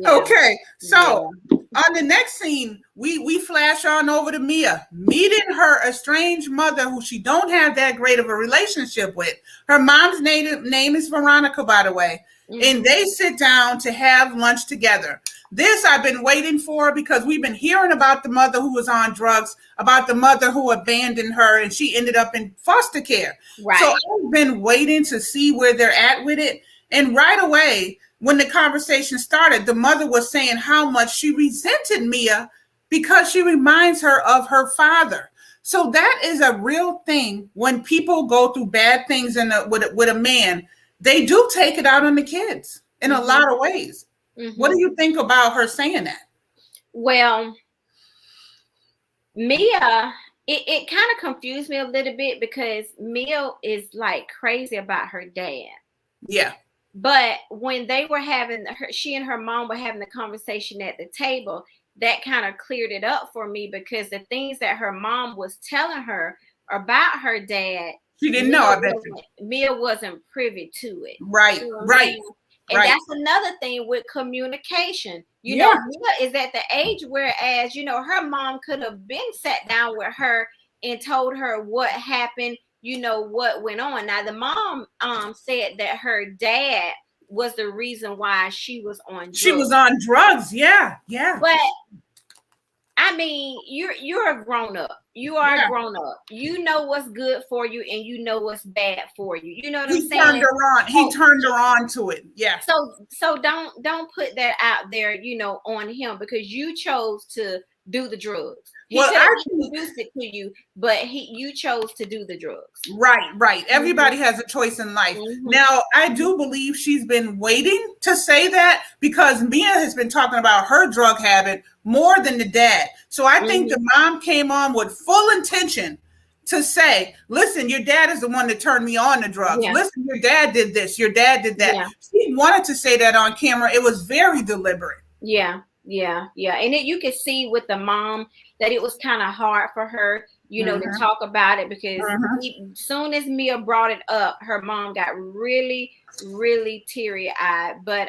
Okay, so on the next scene, we flash on over to Mia meeting her estranged mother, who she don't have that great of a relationship with. Her mom's name is Veronica, by the way, and they sit down to have lunch together. This I've been waiting for, because we've been hearing about the mother who was on drugs, about the mother who abandoned her, and she ended up in foster care. Right. So I've been waiting to see where they're at with it, and right away, when the conversation started, the mother was saying how much she resented Mia because she reminds her of her father. So that is a real thing. When people go through bad things with a man, they do take it out on the kids in a lot of ways. What do you think about her saying that? Well, Mia, it kind of confused me a little bit, because Mia is like crazy about her dad. Yeah. But when they were she and her mom were having the conversation at the table, that kind of cleared it up for me, because the things that her mom was telling her about her dad, she didn't know. I bet Mia wasn't privy to it. Right, right. And that's another thing with communication. You know, Mia is at the age whereas, her mom could have been sat down with her and told her what happened, what went on. Now, the mom said that her dad was the reason why she was on drugs. She was on drugs, yeah. But I mean, you're a grown up. You are a grown up. You know what's good for you, and you know what's bad for you. You know what I'm saying? He turned her on to it. Yeah. So don't put that out there, on him, because you chose to do the drugs. He could have introduced it to you, but you chose to do the drugs. Right. Everybody has a choice in life. Now, I do believe she's been waiting to say that, because Mia has been talking about her drug habit more than the dad. So I think the mom came on with full intention to say, listen, your dad is the one that turned me on to drugs. Yeah. Listen, your dad did this. Your dad did that. Yeah. She wanted to say that on camera. It was very deliberate. Yeah. And you could see with the mom that it was kind of hard for her, to talk about it, because as soon as Mia brought it up, her mom got really, really teary-eyed. But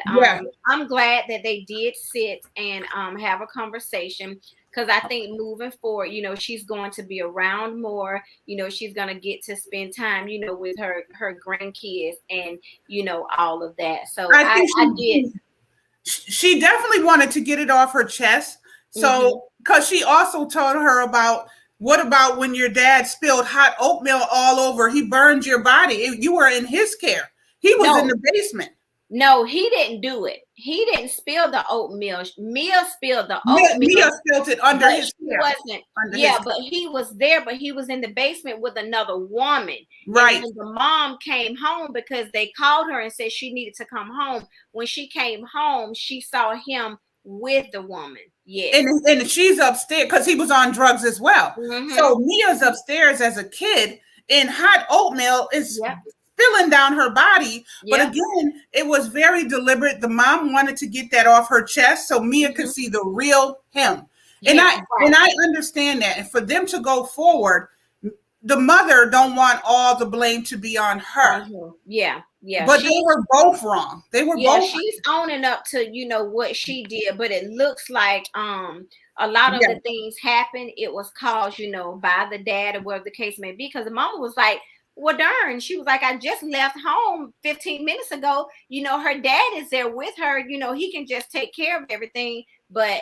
I'm glad that they did sit and have a conversation, because I think moving forward, she's going to be around more. She's going to get to spend time, with her grandkids and, all of that. So I did. She definitely wanted to get it off her chest. So, because she also told her what about when your dad spilled hot oatmeal all over? He burned your body. You were in his care. He was in the basement. No, he didn't do it. He didn't spill the oatmeal. Mia spilled the oatmeal. Mia spilled it under his care. But he was there, but he was in the basement with another woman. Right. And the mom came home, because they called her and said she needed to come home. When she came home, she saw him with the woman. Yes. And she's upstairs, because he was on drugs as well. So Mia's upstairs as a kid, and hot oatmeal is spilling down her body. But again, it was very deliberate. The mom wanted to get that off her chest so Mia could see the real him. And I understand that. And for them to go forward, the mother don't want all the blame to be on her. Yeah. But they were both wrong. They were both. She's owning up to, what she did, but it looks like a lot of the things happened. It was caused, by the dad, or whatever the case may be, because the mama was like, well, darn, she was like, I just left home 15 minutes ago. Her dad is there with her. He can just take care of everything. But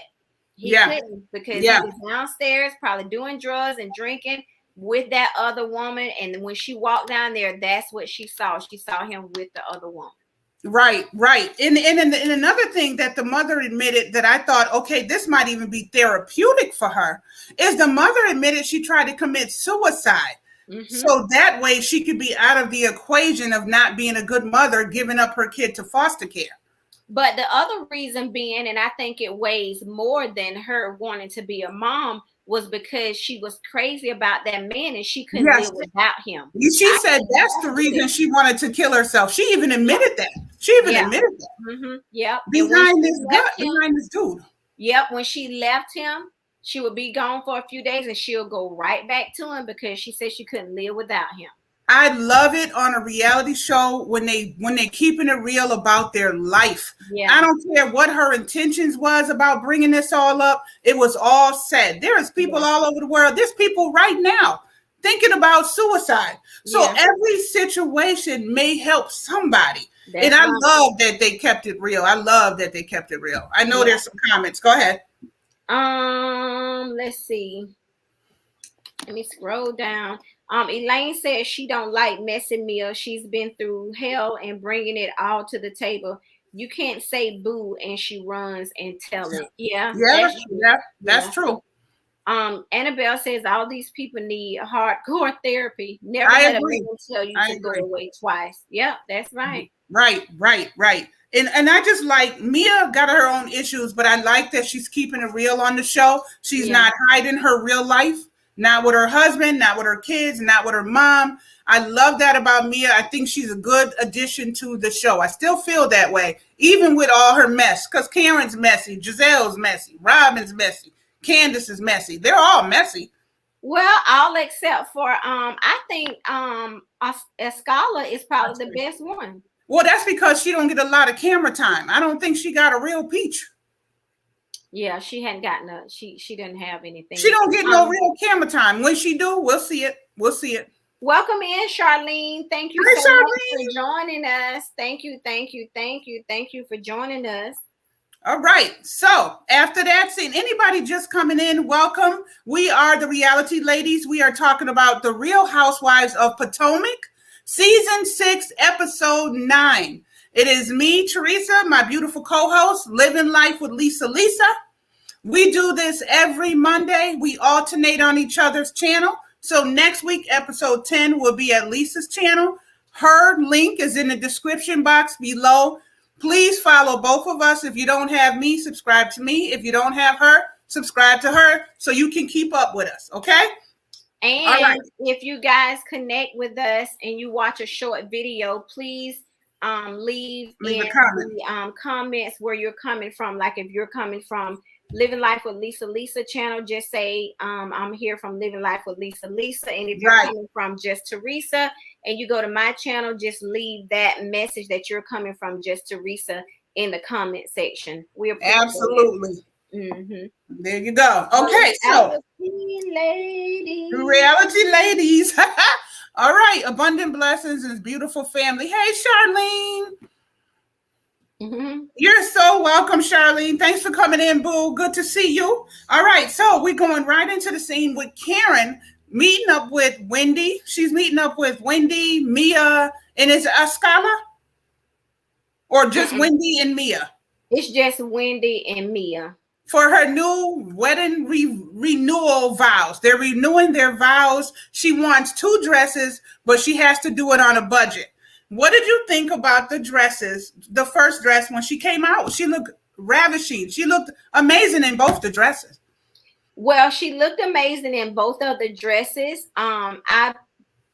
He couldn't, because he Yeah. was downstairs probably doing drugs and drinking with that other woman. And when she walked down there, that's what she saw. She saw him with the other woman. Right. And another thing that the mother admitted that I thought, okay, this might even be therapeutic for her, is the mother admitted she tried to commit suicide. So that way she could be out of the equation of not being a good mother, giving up her kid to foster care. But the other reason being, and I think it weighs more than her wanting to be a mom, was because she was crazy about that man and she couldn't Yes. live without him. She said that's the reason she wanted to kill herself. She even admitted that. She even admitted that. Yep. Behind this dude. Yep. When she left him, she would be gone for a few days and she'll go right back to him because she said she couldn't live without him. I love it on a reality show when they keeping it real about their life. Yeah. I don't care what her intentions was about bringing this all up. It was all said. There is people all over the world. There's people right now thinking about suicide. So every situation may help somebody. That's and I love that they kept it real. I love that they kept it real. I know there's some comments. Go ahead. Let's see. Let me scroll down. Elaine says she don't like messy Mia. She's been through hell and bringing it all to the table. You can't say boo and she runs and tell it. That's true. Annabelle says all these people need hardcore therapy. Never let a man tell you to go away twice. Yep, that's right. Right. And I just like Mia got her own issues, but I like that she's keeping it real on the show. She's not hiding her real life. Not with her husband, not with her kids, not with her mom. I love that about Mia. I think she's a good addition to the show. I still feel that way, even with all her mess, because Karen's messy, Giselle's messy, Robin's messy, Candace is messy. They're all messy. Well, all except for I think Escala is probably the best one. Well, that's because she don't get a lot of camera time. I don't think she got a real peach. Yeah, she hadn't gotten she didn't have anything. She don't get no real camera time. When she do, we'll see it. Welcome in, Charlene. Thank you so much for joining us. Thank you for joining us. All right. So after that, seeing anybody just coming in, welcome. We are the Reality Ladies. We are talking about the Real Housewives of Potomac, season 6, episode 9. It is me, Teresa, my beautiful co-host, Living Life with Lisa. We do this every Monday. We alternate on each other's channel. So next week, episode 10 will be at Lisa's channel. Her link is in the description box below. Please follow both of us. If you don't have me, subscribe to me. If you don't have her, subscribe to her so you can keep up with us. Okay? And if you guys connect with us and you watch a short video, please leave in the comments where you're coming from. Like if you're coming from Living Life with Lisa channel, just say I'm here from Living Life with Lisa. And if you're coming from JustTheresa and you go to my channel, just leave that message that you're coming from JustTheresa in the comment section. We appreciate absolutely it. There you go. Okay, so Reality Ladies. All right, abundant blessings and beautiful family. Hey, Charlene. You're so welcome, Charlene. Thanks for coming in, boo. Good to see you. All right, so we're going right into the scene with Karen meeting up with Wendy. She's meeting up with Wendy, Mia, and is it Escala? Or just Wendy and Mia? It's just Wendy and Mia. For her new wedding renewal vows. They're renewing their vows. She wants 2 dresses, but she has to do it on a budget. What did you think about the dresses? The first dress when she came out, she looked ravishing. She looked amazing in both the dresses. Well, she looked amazing in both of the dresses. I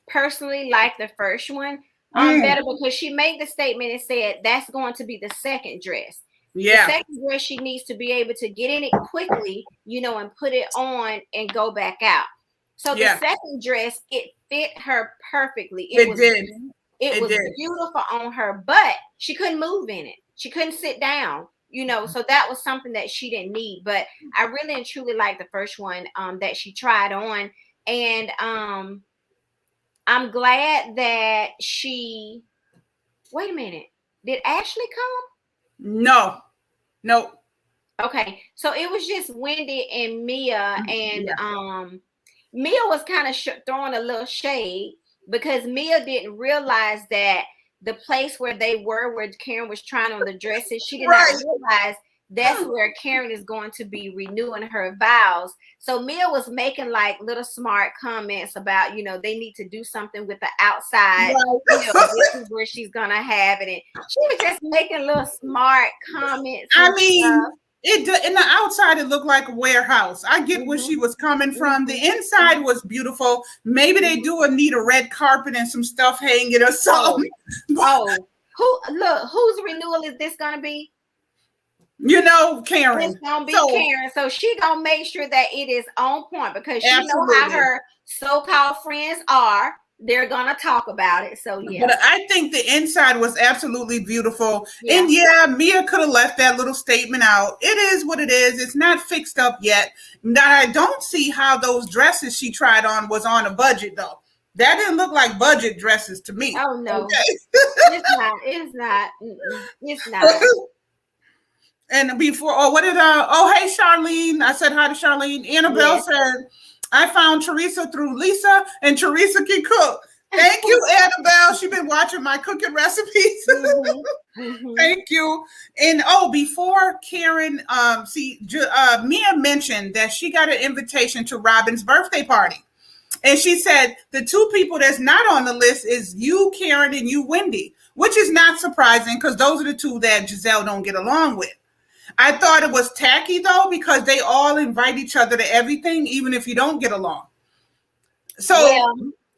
personally like the first one better because she made the statement and said that's going to be the second dress. Yeah. The second dress, she needs to be able to get in it quickly, and put it on and go back out. So the second dress, it fit her perfectly. It did. It was beautiful on her, but she couldn't move in it. She couldn't sit down, so that was something that she didn't need. But I really and truly like the first one that she tried on. And I'm glad that wait a minute. Did Ashley come? No. Okay, so it was just Wendy and Mia, and Yeah. Mia was kind of throwing a little shade because Mia didn't realize that the place where they were, where Karen was trying on the dresses, she did not Right. realize that's where Karen is going to be renewing her vows. So Mia was making like little smart comments about, they need to do something with the outside. Right. This is where she's gonna have it. And she was just making little smart comments I and mean, stuff. in the outside it looked like a warehouse. I get where she was coming from. The inside was beautiful. Maybe they do need a red carpet and some stuff hanging or something. Whose renewal is this gonna be? Karen. It's gonna be Karen. So she gonna make sure that it is on point because she know how her so-called friends are. They're gonna talk about it. So yeah. But I think the inside was absolutely beautiful. Yeah. And yeah, Mia could have left that little statement out. It is what it is. It's not fixed up yet. Now, I don't see how those dresses she tried on was on a budget though. That didn't look like budget dresses to me. Oh no. Okay. It's not. It's not. And before, hey Charlene. I said hi to Charlene. Annabelle said, I found Teresa through Lisa, and Teresa can cook. Thank you, Annabelle. She's been watching my cooking recipes. Thank you. And before Karen, Mia mentioned that she got an invitation to Robin's birthday party. And she said the two people that's not on the list is you, Karen, and you, Wendy, which is not surprising because those are the two that Giselle don't get along with. I thought it was tacky though, because they all invite each other to everything, even if you don't get along. So,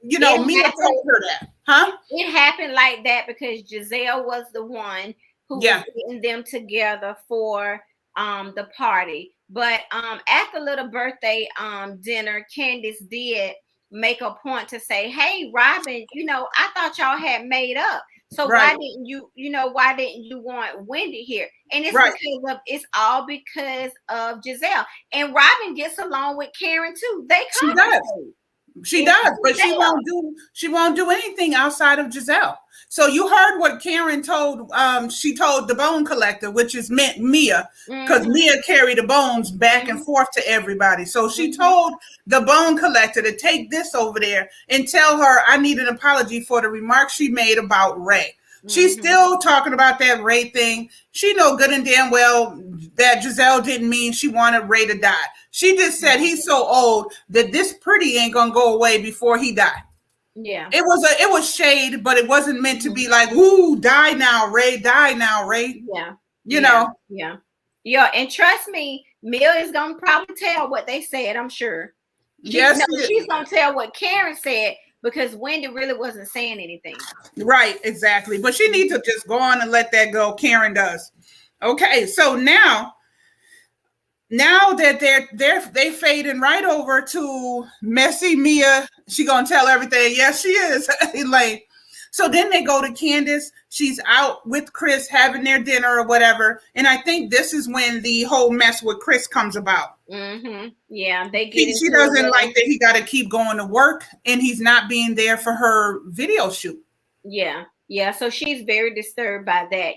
Mia told her that, huh? It happened like that because Giselle was the one who was getting them together for the party. But at the little birthday dinner, Candace did make a point to say, hey, Robin, I thought y'all had made up. So why didn't you want Wendy here? And it's all because of Giselle. And Robin gets along with Karen too. She does, but she won't do anything outside of Giselle. So you heard what Karen told. She told the bone collector, which is Mia, because Mia carried the bones back and forth to everybody. So she told the bone collector to take this over there and tell her I need an apology for the remarks she made about Ray. She's still talking about that Ray thing. She know good and damn well that Giselle didn't mean she wanted Ray to die. She just said he's so old that this pretty ain't gonna go away before he die. Yeah. It was shade, but it wasn't meant to be like, ooh, die now, Ray, die now, Ray. Yeah. You know. Yeah. Yeah. And trust me, Mia is gonna probably tell what they said, I'm sure. She's gonna tell what Karen said. Because Wendy really wasn't saying anything. Right, exactly. But she needs to just go on and let that go. Karen does. Okay, so now that they fading right over to messy Mia, she gonna tell everything. Yes, she is, Elaine. So then they go to Candace. She's out with Chris having their dinner or whatever. And I think this is when the whole mess with Chris comes about. Yeah, she doesn't like that he got to keep going to work and he's not being there for her video shoot. Yeah. So she's very disturbed by that.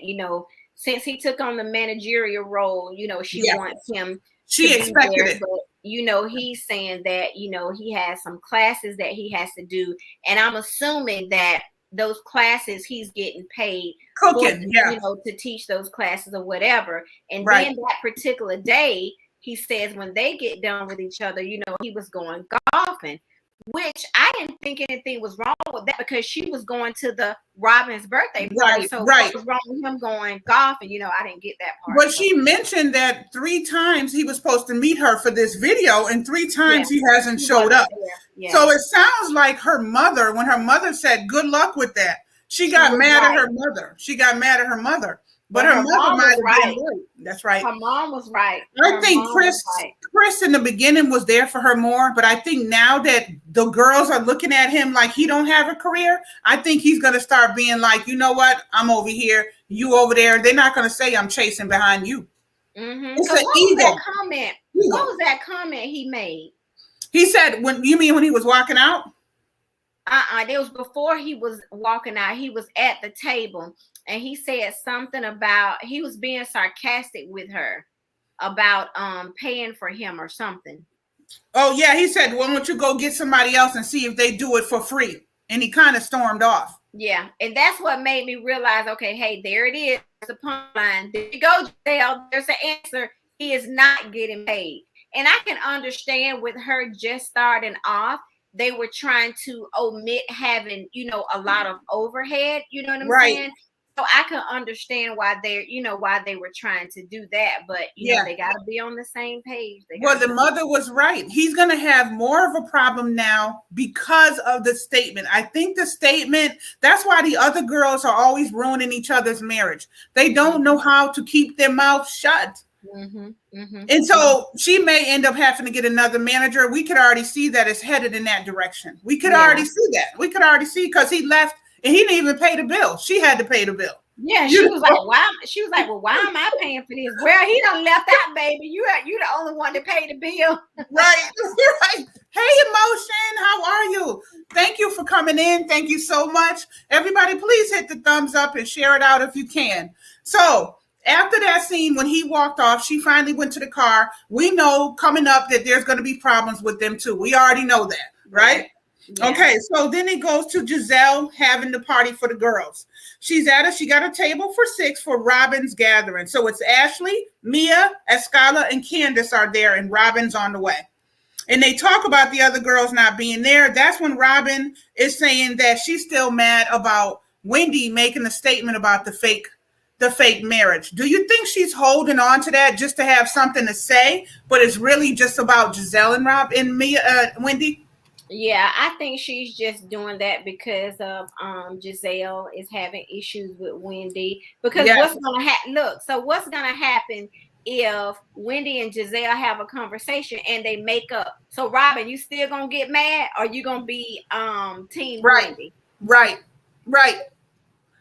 Since he took on the managerial role, she wants him. She expected it. But, he's saying that, he has some classes that he has to do. And I'm assuming that those classes he's getting paid cooking, to teach those classes or whatever. And then that particular day, he says when they get done with each other, he was going golfing, which I didn't think anything was wrong with that because she was going to the Robin's birthday party. So what was wrong with him going golfing? I didn't get that part. But she mentioned that 3 times he was supposed to meet her for this video and 3 times he hasn't showed up. Yeah. So it sounds like her mother, when her mother said, good luck with that, she got mad at her mother. But her mother might have been right. That's right. Her mom was right. I think Chris in the beginning was there for her more, but I think now that the girls are looking at him like he don't have a career, I think he's going to start being like, you know what? I'm over here, you over there. They're not going to say I'm chasing behind you. It's an ego. What was that comment he made? He said, when he was walking out? It was before he was walking out. He was at the table. And he said something about he was being sarcastic with her. about paying for him or something. Oh yeah, he said, "Why don't you go get somebody else and see if they do it for free?" And he kind of stormed off. Yeah, and that's what made me realize, okay, hey, there it is, the punchline. There you go, Giselle. There's the answer. He is not getting paid. And I can understand with her just starting off, they were trying to omit having, a lot of overhead. You know what I'm saying? So I can understand why why they were trying to do that, but they got to be on the same page. Well, the mother was right. He's going to have more of a problem now because of the statement. I think the statement, that's why the other girls are always ruining each other's marriage. They don't know how to keep their mouth shut. And so she may end up having to get another manager. We could already see that it's headed in that direction. We could already see that. We could already see, because he left and he didn't even pay the bill. She had to pay the bill. Yeah, she was like, "Why?" She was like, "Well, why am I paying for this?" Well, he done left out, baby. You the only one to pay the bill. Right. Hey, Emotion, how are you? Thank you for coming in. Thank you so much. Everybody, please hit the thumbs up and share it out if you can. So after that scene, when he walked off, she finally went to the car. We know coming up that there's going to be problems with them too. We already know that, right? Yeah. Okay, so then it goes to Giselle having the party for the girls. She got a table for 6 for Robin's gathering. So it's Ashley, Mia, Escala, and Candace are there, and Robin's on the way. And they talk about the other girls not being there. That's when Robin is saying that she's still mad about Wendy making a statement about the fake marriage. Do you think she's holding on to that just to have something to say, but it's really just about Giselle and Mia, Wendy? Yeah, I think she's just doing that because of Giselle is having issues with Wendy. Because what's gonna happen? Look, so what's gonna happen if Wendy and Giselle have a conversation and they make up? So Robin, you still gonna get mad, or you gonna be team Wendy? Right.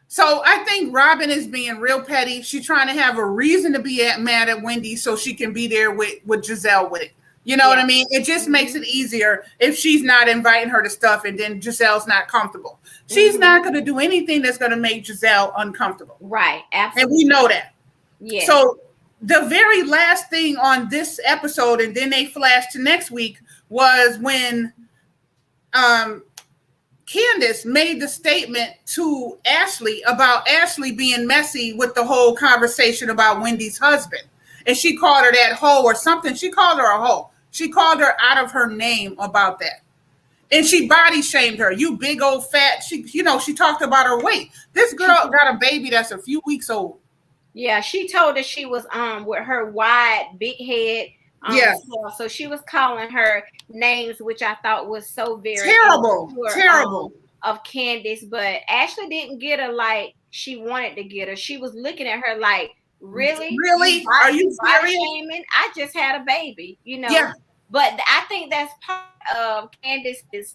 So I think Robin is being real petty. She's trying to have a reason to be mad at Wendy so she can be there with Giselle with it. You know what I mean? It just makes it easier if she's not inviting her to stuff and then Giselle's not comfortable. She's not going to do anything that's going to make Giselle uncomfortable. Right. Absolutely. And we know that. Yeah. So the very last thing on this episode, and then they flashed to next week, was when Candace made the statement to Ashley about Ashley being messy with the whole conversation about Wendy's husband. And she called her that hoe or something. She called her a hoe. She called her out of her name about that. And she body shamed her. You big old fat. She talked about her weight. This girl got a baby that's a few weeks old. Yeah, she told us she was with her wide, big head. So she was calling her names, which I thought was so very terrible of Candace. But Ashley didn't get her like she wanted to get her. She was looking at her like, really? Are you serious? I just had a baby, Yeah. But I think that's part of Candace's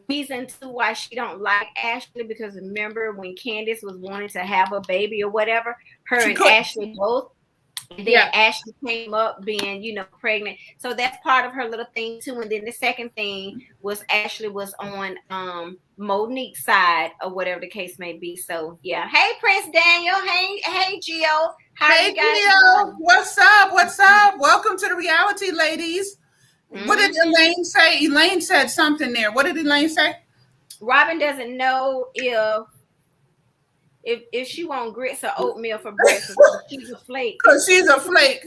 reason too why she don't like Ashley, because remember when Candace was wanting to have a baby or whatever, Ashley both. And then Ashley came up being, pregnant. So that's part of her little thing too. And then the second thing was Ashley was on Monique's side or whatever the case may be. So yeah. Hey Prince Daniel. Hey Gio. How you guys doing? What's up? Welcome to the reality, ladies. What did Elaine say? Elaine said something there. What did Elaine say? Robin doesn't know if she want grits or oatmeal for breakfast. She's a flake. Because she's a flake.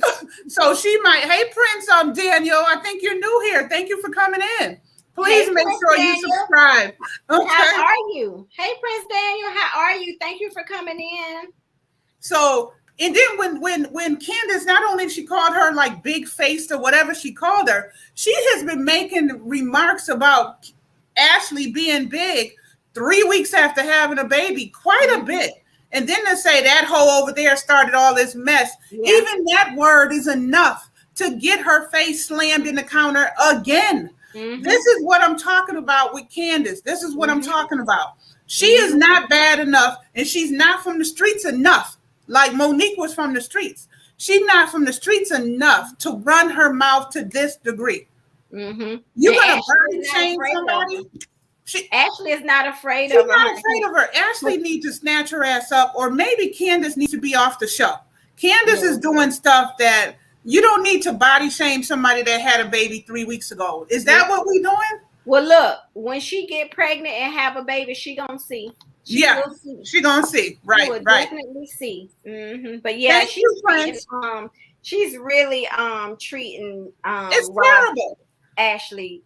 So she might. Hey, Prince Daniel, I think you're new here. Thank you for coming in. Please make sure you subscribe. Okay. How are you? Hey, Prince Daniel, how are you? Thank you for coming in. So, and then when Candace, not only she called her like big faced or whatever she called her, she has been making remarks about Ashley being big 3 weeks after having a baby, quite a bit. And then to say that hoe over there started all this mess, even that word is enough to get her face slammed in the counter again. This is what I'm talking about with Candace. This is what I'm talking about. She is not bad enough, and she's not from the streets enough. Like Monique was from the streets. She's not from the streets enough to run her mouth to this degree. You're going to body shame somebody? Ashley is not afraid of her. She's not afraid of her. Ashley needs to snatch her ass up, or maybe Candace needs to be off the show. Candace is doing stuff that You don't need to body shame somebody that had a baby 3 weeks ago. Is that what we doing? Well, look, when she get pregnant and have a baby, she gonna see. She Yeah, will see. she gonna see. She Right, will right. definitely see. But yeah, Thank you, Prince. she's really treating It's Rob terrible. Ashley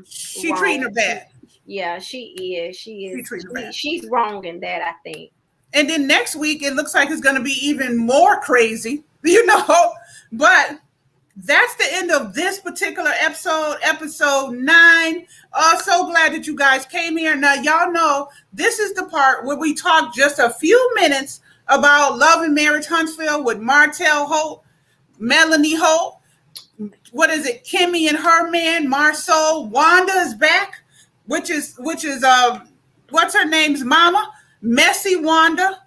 She treating wrong. her bad. Yeah, she is. She treating her bad. She's wrong in that, I think. And then next week, it looks like it's going to be even more crazy, you know. But that's the end of this particular episode 9. So glad that you guys came here. Now, y'all know this is the part where we talk just a few minutes about Love and Marriage Huntsville with Martell Holt, Melanie Holt. What is it? Kimmy and her man, Marceau. Wanda is back, which is what's her name's mama? Messy Wanda.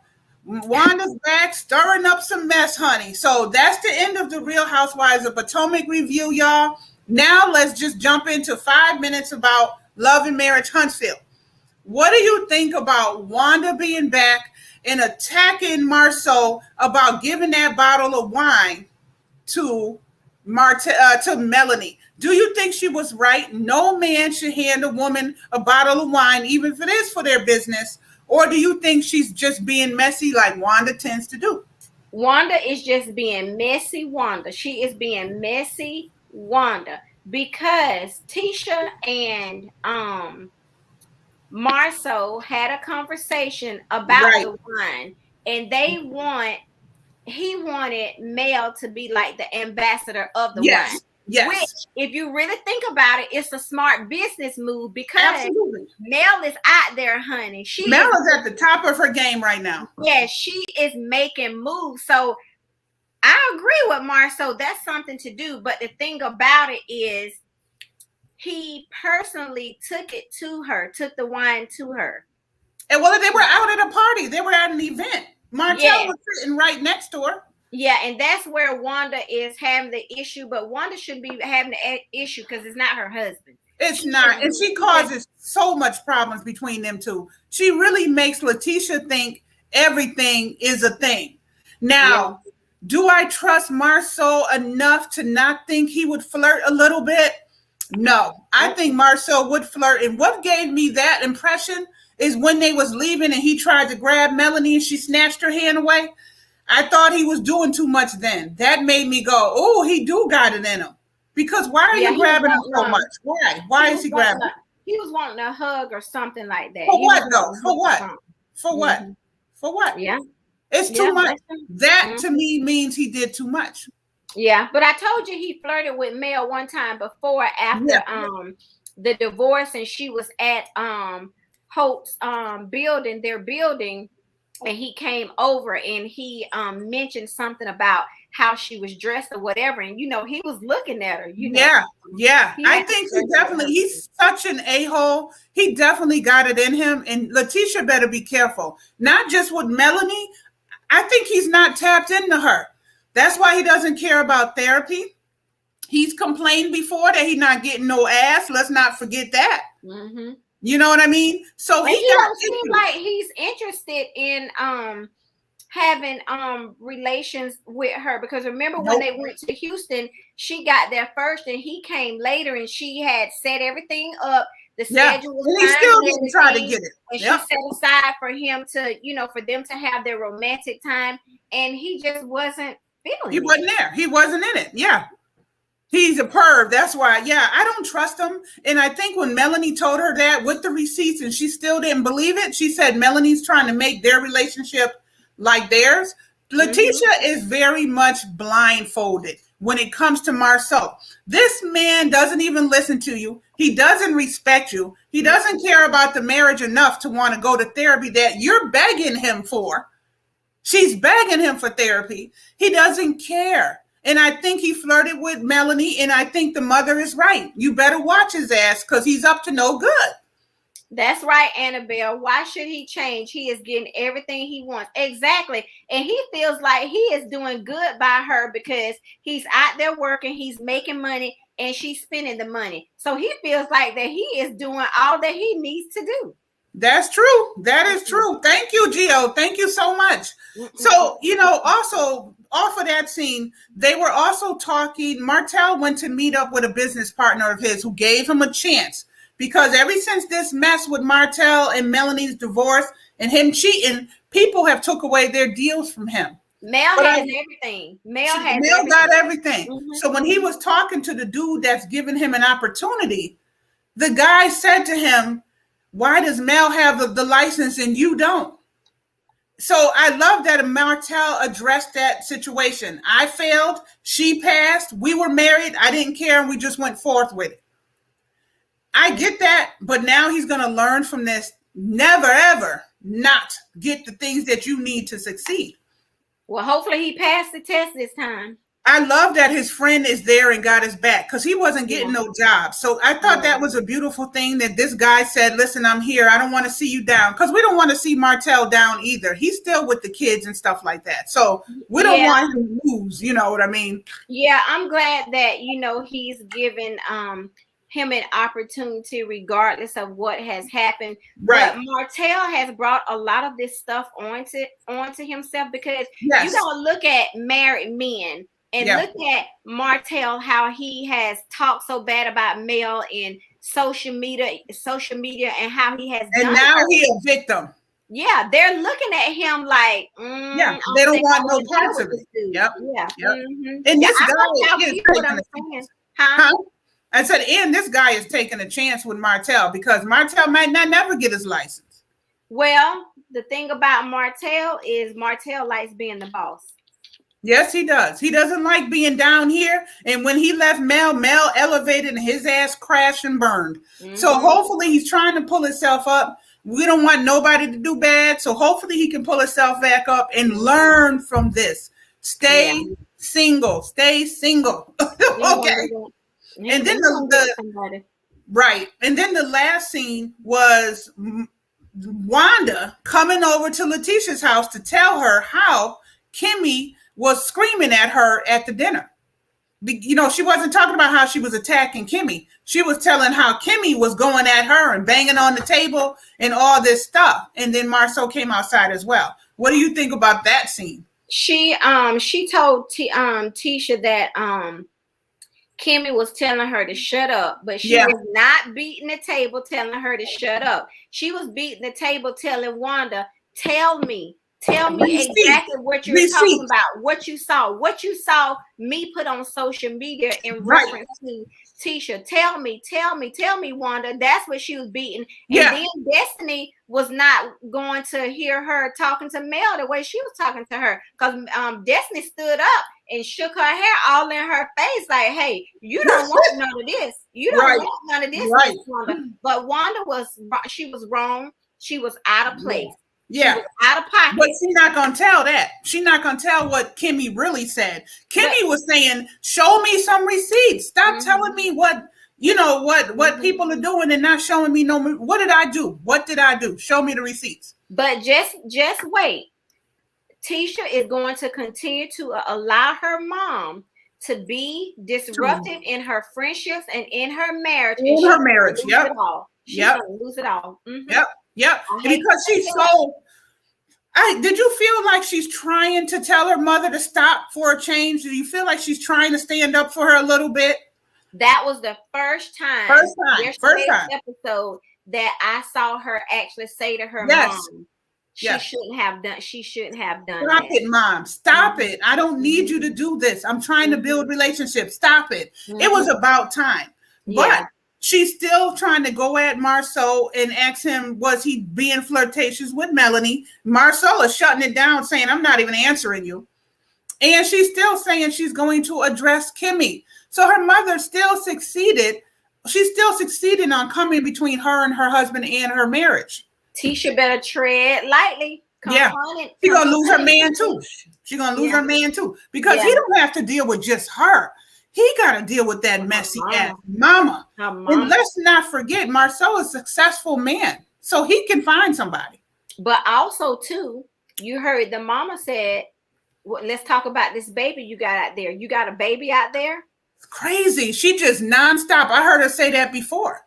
Wanda's back, stirring up some mess, honey. So that's the end of the Real Housewives of Potomac review, y'all. Now let's just jump into 5 minutes about Love and Marriage Huntsville. What do you think about Wanda being back and attacking Marceau about giving that bottle of wine to to Melanie? Do you think she was right? No man should hand a woman a bottle of wine, even if it is for their business. Or do you think she's just being messy like Wanda tends to do? Wanda is just being messy Wanda. She is being messy Wanda because Tisha and Marceau had a conversation about the wine, and he wanted Mel to be like the ambassador of the wine. Yes. Which, if you really think about it, it's a smart business move because absolutely. Mel is out there, honey. Mel is at the top of her game right now. Yeah, she is making moves. So I agree with Marceau. That's something to do. But the thing about it is, he personally took the wine to her. And well, they were out at a party. They were at an event. Martell was sitting right next to her. Yeah, and that's where Wanda is having the issue. But Wanda shouldn't be having the issue because it's not her husband. It's not. And she causes so much problems between them two. She really makes Letitia think everything is a thing. Now, do I trust Marceau enough to not think he would flirt a little bit? No, I think Marceau would flirt. And what gave me that impression is when they was leaving and he tried to grab Melanie and she snatched her hand away. I thought he was doing too much then. That made me go, oh, he do got it in him. Because why are you grabbing him so much? Why? Why is he grabbing him? He was wanting a hug or something like that. For what though? For what? For what? For what? Yeah. It's too much. That to me means he did too much. Yeah, but I told you he flirted with Mel one time before after the divorce, and she was at Holt's building, their building, and he came over and he mentioned something about how she was dressed or whatever, and he was looking at her. Yeah. I think he's such an a-hole. He definitely got it in him, and Letitia better be careful. Not just with Melanie. I think he's not tapped into her. That's why he doesn't care about therapy. He's complained before that he's not getting no ass. Let's not forget that. Mm-hmm. You know what I mean? So he don't seem like he's interested in having relations with her, because remember when they went to Houston, she got there first and he came later, and she had set everything up. The schedule was he still didn't try to get it. And she set aside for him to, for them to have their romantic time, and he just wasn't feeling He wasn't there. He wasn't in it. Yeah. He's a perv. That's why. Yeah, I don't trust him. And I think when Melanie told her that with the receipts and she still didn't believe it, she said Melanie's trying to make their relationship like theirs. Letitia is very much blindfolded when it comes to Marceau. This man doesn't even listen to you. He doesn't respect you. He doesn't care about the marriage enough to want to go to therapy that you're begging him for. She's begging him for therapy. He doesn't care. And I think he flirted with Melanie, and I think the mother is right. You better watch his ass because he's up to no good. That's right, Annabelle. Why should he change? He is getting everything he wants. Exactly. And he feels like he is doing good by her because he's out there working, he's making money, and she's spending the money. So he feels like that he is doing all that he needs to do. That's true. That is true. Thank you, Gio. Thank you so much. So, also off of that scene, they were also talking. Martell went to meet up with a business partner of his who gave him a chance because ever since this mess with Martell and Melanie's divorce and him cheating, people have took away their deals from him. Mel has everything. Mel got everything. So when he was talking to the dude that's giving him an opportunity, the guy said to him, why does Mel have the license and you don't? So I love that Martell addressed that situation. I failed. She passed. We were married. I didn't care. And we just went forth with it. I get that. But now he's going to learn from this. Never, ever not get the things that you need to succeed. Well, hopefully he passed the test this time. I love that his friend is there and got his back because he wasn't getting no job. So I thought that was a beautiful thing that this guy said, listen, I'm here. I don't want to see you down because we don't want to see Martell down either. He's still with the kids and stuff like that. So we don't want him to lose. You know what I mean? Yeah, I'm glad that, he's given him an opportunity regardless of what has happened. Right. But Martell has brought a lot of this stuff onto himself because you gotta look at married men. And look at Martell, how he has talked so bad about Mel in social media, and how he has. And now he's a victim. Yeah, they're looking at him like, they don't want no parts of it. Yep. And this guy is taking a chance. I said, and this guy is taking a chance with Martell because Martell might not never get his license. Well, the thing about Martell is Martell likes being the boss. Yes, he does. He doesn't like being down here. And when he left Mel elevated and his ass crashed and burned. So hopefully he's trying to pull himself up. We don't want nobody to do bad. So hopefully he can pull himself back up and learn from this. Stay single. Stay single. Okay. And then And then the last scene was Wanda coming over to Letitia's house to tell her how Kimmy was screaming at her at the dinner. She wasn't talking about how she was attacking Kimmy. She was telling how Kimmy was going at her and banging on the table and all this stuff. And then Marceau came outside as well. What do you think about that scene? She told Tisha that Kimmy was telling her to shut up, but she was not beating the table telling her to shut up. She was beating the table telling Wanda, tell me exactly what you're talking about, what you saw me put on social media in reference to Tisha. Tell me, Wanda. That's what she was beating. And then Destiny was not going to hear her talking to Mel the way she was talking to her because Destiny stood up and shook her hair all in her face like, hey, you don't want none of this. You don't want none of this, Wanda. But Wanda was wrong. She was out of place. Yeah, out of pocket. But she's not gonna tell that. She's not gonna tell what Kimmy really said. Kimmy was saying, "Show me some receipts. Stop telling me what people are doing and not showing me no. What did I do? What did I do? Show me the receipts." But just wait. Tisha is going to continue to allow her mom to be disruptive in her friendships and in her marriage. She's gonna lose it all. Yep. Because she's so. Did you feel like she's trying to tell her mother to stop for a change? Do you feel like she's trying to stand up for her a little bit? That was the first time episode that I saw her actually say to her mom, she shouldn't have done. Stop it, Mom. Stop it. I don't need you to do this. I'm trying to build relationships. Stop it. It was about time. But she's still trying to go at Marceau and ask him, was he being flirtatious with Melanie? Marceau is shutting it down, saying, I'm not even answering you. And she's still saying she's going to address Kimmy. So her mother still succeeded. She's still succeeding on coming between her and her husband and her marriage. Tisha better tread lightly. She's going to lose her man too. She's going to lose her man too. Because he don't have to deal with just her. He got to deal with that messy ass mama. And let's not forget, Marceau is a successful man. So he can find somebody. But also, too, you heard the mama said, let's talk about this baby you got out there. You got a baby out there? It's crazy. She just nonstop. I heard her say that before.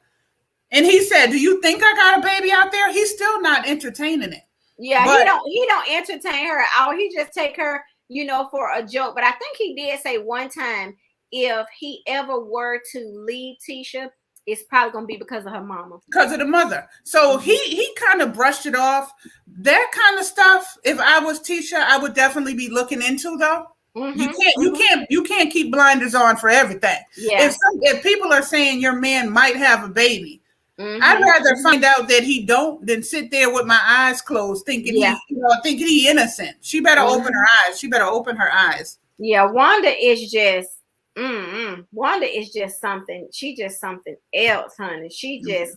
And he said, "Do you think I got a baby out there?" He's still not entertaining it. Yeah, but he don't entertain her at all. He just take her, you know, for a joke. But I think he did say one time if he ever were to leave Tisha, it's probably gonna be because of her mama. Because of the mother. So he kind of brushed it off. That kind of stuff, if I was Tisha, I would definitely be looking into though. You can't keep blinders on for everything. Yeah. If people are saying your man might have a baby, I'd rather find out that he don't than sit there with my eyes closed thinking he innocent. She better open her eyes. She better open her eyes. Yeah, Wanda is just Wanda is just something. She just something else, honey. She just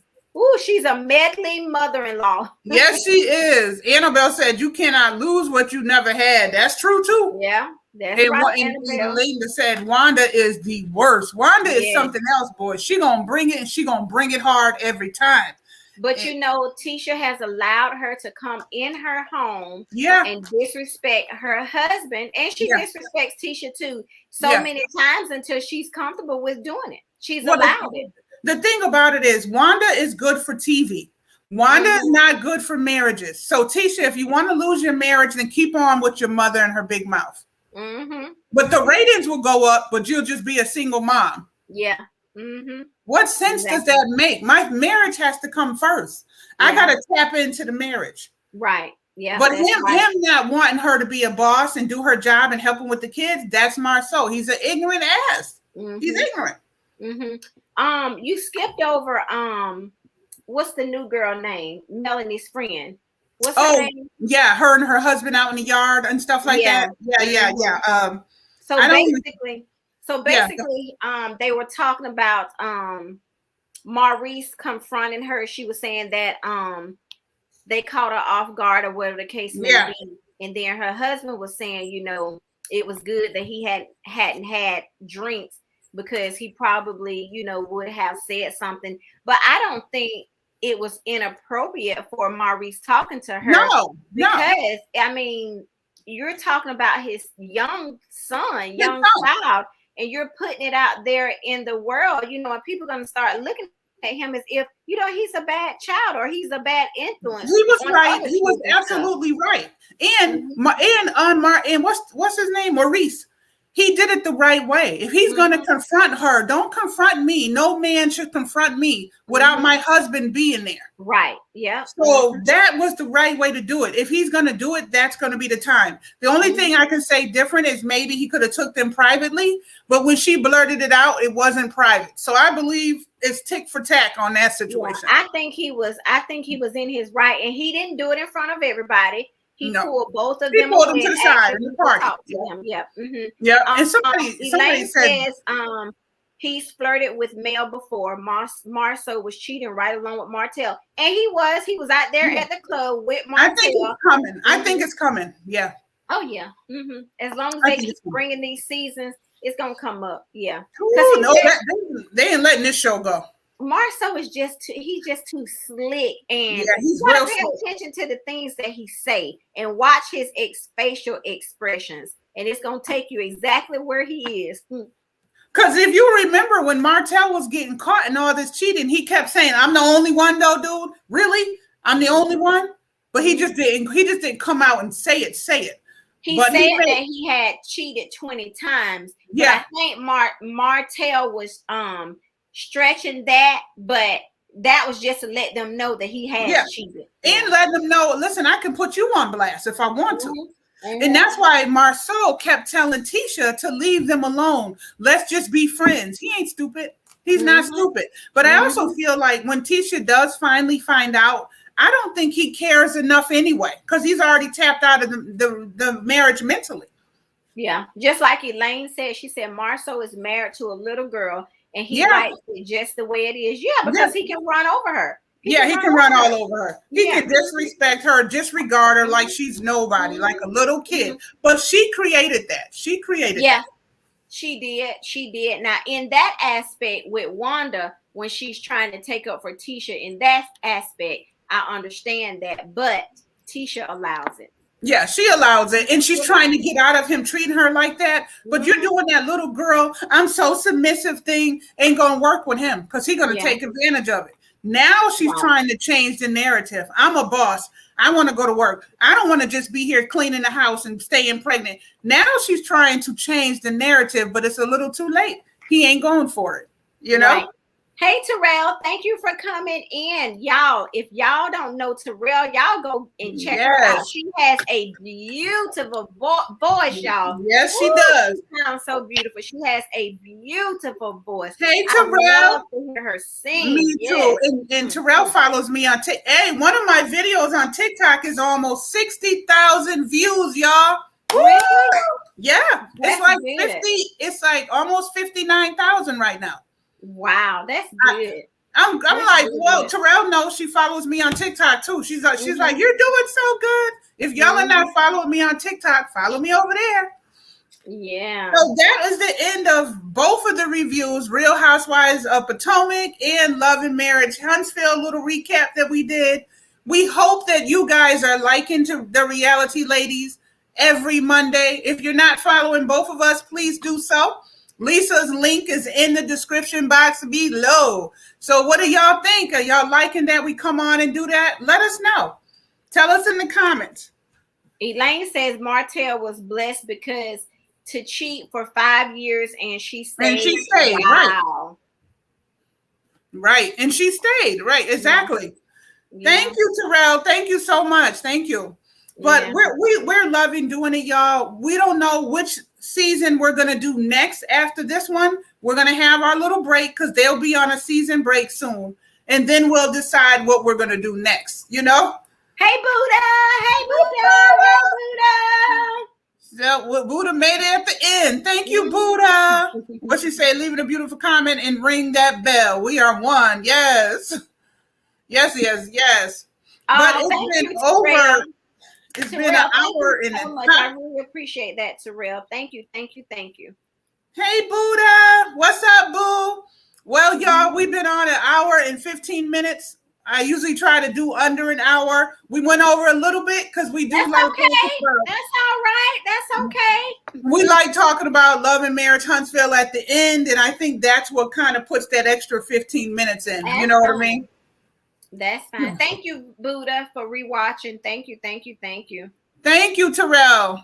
she's a meddling mother-in-law. Yes, she is. Annabelle said you cannot lose what you never had. That's true too. Yeah, that's right. And Linda said Wanda is the worst. Wanda is something else, boy. She gonna bring it and she gonna bring it hard every time. But you know, Tisha has allowed her to come in her home and disrespect her husband, and she disrespects Tisha too many times until she's comfortable with doing it. She's allowed it. The thing about it is Wanda is good for TV. Wanda is not good for marriages. So Tisha, if you want to lose your marriage, then keep on with your mother and her big mouth. But the ratings will go up, but you'll just be a single mom. Yeah. What sense does that make? My marriage has to come first. I got to tap into the marriage. Right. Yeah. But him not wanting her to be a boss and do her job and help him with the kids, that's Marceau. He's an ignorant ass. He's ignorant. You skipped over what's the new girl name? Melanie's friend. What's her name? Yeah, her and her husband out in the yard and stuff like that. Yeah. So basically, they were talking about Maurice confronting her. She was saying that they caught her off guard or whatever the case may be. And then her husband was saying, you know, it was good that he hadn't had drinks because he probably, you know, would have said something. But I don't think it was inappropriate for Maurice talking to her. No. Because, I mean, you're talking about his young son, child, and you're putting it out there in the world, you know, and people are going to start looking at him as if, you know, he's a bad child or he's a bad influence. He was right. He was absolutely right. And what's his name? Maurice. He did it the right way. If he's going to confront her, don't confront me. No man should confront me without my husband being there. Right. Yeah. So that was the right way to do it. If he's going to do it, that's going to be the time. The only thing I can say different is maybe he could have took them privately, but when she blurted it out, it wasn't private. So I believe it's tick for tack on that situation. Yeah, I think he was in his right, and he didn't do it in front of everybody. He pulled both of them. He pulled them to the side in the party. Yeah. And somebody says he's flirted with Mel before. Marceau was cheating right along with Martell, and he was out there at the club with Martell. I think it's coming. I think it's coming. Yeah. Oh yeah. As long as they keep bringing these seasons, it's gonna come up. Yeah. They ain't letting this show go. Marceau is he's just too slick, and he's you gotta pay attention to the things that he say and watch his facial expressions, and it's gonna take you exactly where he is. Because if you remember when Martell was getting caught in all this cheating, he kept saying, "I'm the only one, though, dude. Really, I'm the only one." But he just didn't. He just didn't come out and say it. He said that he had cheated 20 times. But I think Martell was stretching that, but that was just to let them know that he had cheated. And letting them know, listen, I can put you on blast if I want to. And that's why Marceau kept telling Tisha to leave them alone. Let's just be friends. He ain't stupid. He's not stupid. But I also feel like when Tisha does finally find out, I don't think he cares enough anyway, because he's already tapped out of the marriage mentally. Yeah. Just like Elaine said, she said Marceau is married to a little girl and he likes it just the way it is. Yeah, because he can run over her. He can run all over her. He can disrespect her, disregard her like she's nobody, like a little kid. But she created that. She created that. She did. Now, in that aspect with Wanda, when she's trying to take up for Tisha, in that aspect, I understand that. But Tisha allows it. Yeah, she allows it. And she's trying to get out of him treating her like that. But you're doing that little girl, I'm so submissive thing ain't going to work with him because he's going to take advantage of it. Now she's Right. trying to change the narrative. I'm a boss. I want to go to work. I don't want to just be here cleaning the house and staying pregnant. Now she's trying to change the narrative, but it's a little too late. He ain't going for it, you know? Right. Hey Terrell, thank you for coming in. Y'all, if y'all don't know Terrell, y'all go and check her out. Yes. She has a beautiful voice, y'all. Yes, she Ooh, does. She sounds so beautiful. She has a beautiful voice. Hey, I Terrell. love to hear her sing. Me Yes. too. And Terrell follows me on TikTok. Hey, one of my videos on TikTok is almost 60,000 views, y'all. Really? Yeah. That's It's like good. 50, it's like almost 59,000 right now. Wow, that's good. I'm That's like, really well, good. Terrell knows she follows me on TikTok too. She's like, you're doing so good. If y'all are not following me on TikTok, follow me over there. Yeah. So that is the end of both of the reviews, Real Housewives of Potomac and Love and Marriage Huntsville, little recap that we did. We hope that you guys are liking to the reality ladies every Monday. If you're not following both of us, please do so. Lisa's link is in the description box below. So what do y'all think? Are y'all liking that we come on and do that? Let us know. Tell us in the comments. Elaine says Martell was blessed because to cheat for 5 years and she stayed. And she stayed, wow. Right. And she stayed. Right. Exactly. Yeah. Thank you, Terrell. Thank you so much. Thank you. But we're loving doing it, y'all. We don't know which season we're gonna do next after this one. We're gonna have our little break because they'll be on a season break soon. And then we'll decide what we're gonna do next, you know? Hey Buddha! Hey Buddha! Hey Buddha! So Buddha made it at the end. Thank you, Buddha. What she say? Leave it a beautiful comment and ring that bell. We are one. Yes. Yes, yes, yes. But it's been over. It's Terrell, been an hour and so much. I really appreciate that, Terrell. Thank you, thank you, thank you. Hey, Buddha. What's up, boo? Well, y'all, we've been on an hour and 15 minutes. I usually try to do under an hour. We went over a little bit because we do That's like okay. That's all right. That's okay. We like talking about Love and Marriage Huntsville at the end, and I think that's what kind of puts that extra 15 minutes in. You know what I mean? That's fine. Thank you, Buddha, for rewatching. Thank you, thank you, thank you. Thank you, Terrell.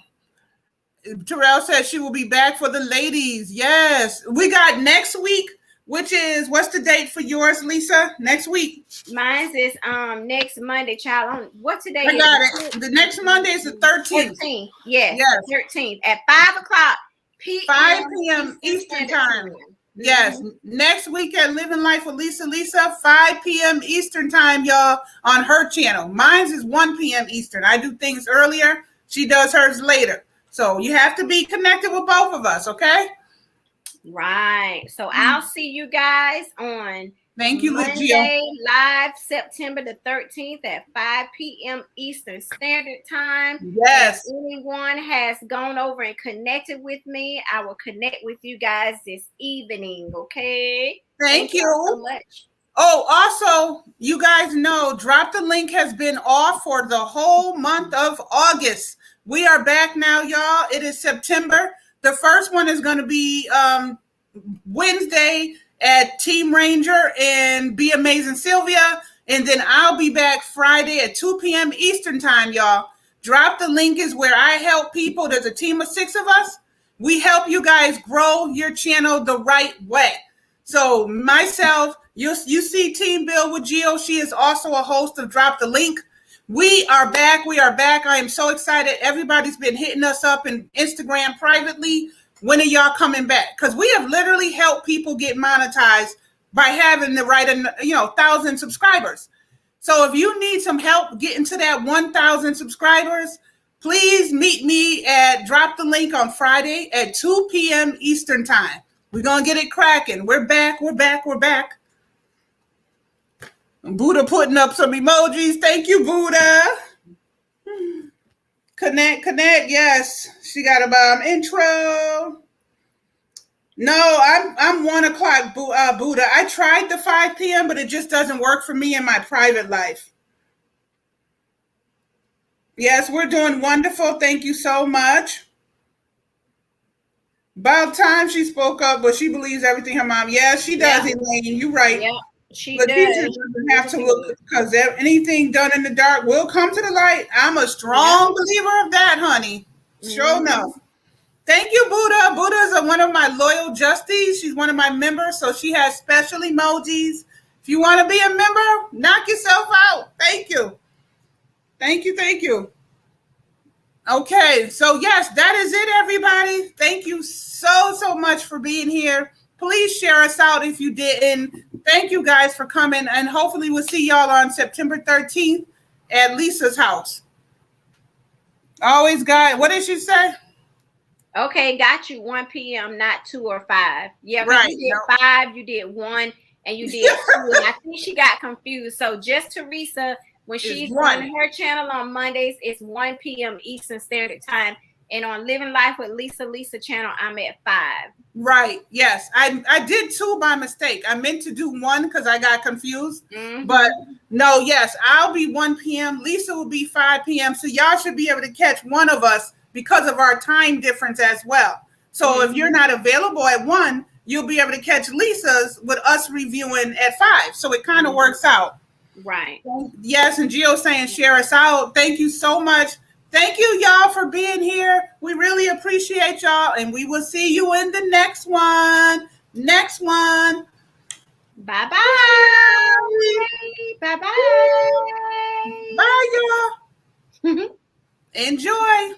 Terrell says she will be back for the ladies. Yes. We got next week, which is, what's the date for yours, Lisa? Next week. Mine is next Monday, child. What today is? I got it. The next Monday is the 13th. 13th. Yes. 13th at 5 o'clock p.m. 5 p.m. Eastern time. Yes. Next week at Living Life with Lisa, 5 p.m. Eastern time, y'all, on her channel. Mine's is 1 p.m. Eastern. I do things earlier. She does hers later. So you have to be connected with both of us, okay? Right. So I'll see you guys on Monday live September the 13th at 5 p.m. Eastern Standard Time. Yes. If anyone has gone over and connected with me, I will connect with you guys this evening, okay? Thank you so much. Oh, also, you guys know Drop the Link has been off for the whole month of August. We are back now, y'all. It is September. The first one is going to be Wednesday at Team Ranger and Be Amazing Sylvia. And then I'll be back Friday at 2 p.m. Eastern time, y'all. Drop the Link is where I help people. There's a team of 6 of us. We help you guys grow your channel the right way. So myself, you see Team Bill with Gio. She is also a host of Drop the Link. We are back. We are back. I am so excited. Everybody's been hitting us up in Instagram privately. When are y'all coming back? Because we have literally helped people get monetized by having the right, 1,000 subscribers. So if you need some help getting to that 1,000 subscribers, please meet me at Drop the Link on Friday at 2 p.m. Eastern time. We're going to get it cracking. We're back. We're back. We're back. Buddha putting up some emojis. Thank you, Buddha. Connect. Yes. She got a intro. No, I'm 1 o'clock, Buddha. I tried the 5 p.m., but it just doesn't work for me in my private life. Yes, we're doing wonderful. Thank you so much. About time she spoke up, but she believes everything her mom. Yeah, she does, Elaine. You're right. Yeah. She Letitia does. doesn't have to look, because anything done in the dark will come to the light. I'm a strong believer of that, honey. Sure enough. Thank you, Buddha. Buddha is one of my loyal justies. She's one of my members, so she has special emojis. If you want to be a member, knock yourself out. Thank you. Thank you. Thank you. Okay, so yes, that is it, everybody. Thank you so much for being here. Please share us out if you didn't. Thank you guys for coming, and hopefully we'll see y'all on September 13th at Lisa's house. Always, guys. What did she say? Okay, got you. 1 p.m., not 2 or 5. Yeah, right. You did 5, you did 1, and you did 2. And I think she got confused. So JustTheresa, when she's on her channel on Mondays, it's 1 p.m. Eastern Standard Time. And on Living Life with Lisa channel, I'm at 5. Right. Yes. I did 2 by mistake. I meant to do 1 because I got confused. But no, yes, I'll be 1 p.m. Lisa will be 5 p.m. So y'all should be able to catch one of us because of our time difference as well. So if you're not available at 1, you'll be able to catch Lisa's with us reviewing at 5. So it kind of works out. Right. Yes. And Gio saying share us out. Thank you so much. Thank you, y'all, for being here. We really appreciate y'all, and we will see you in the next one. Bye-bye. Bye-bye. Bye, y'all. Enjoy.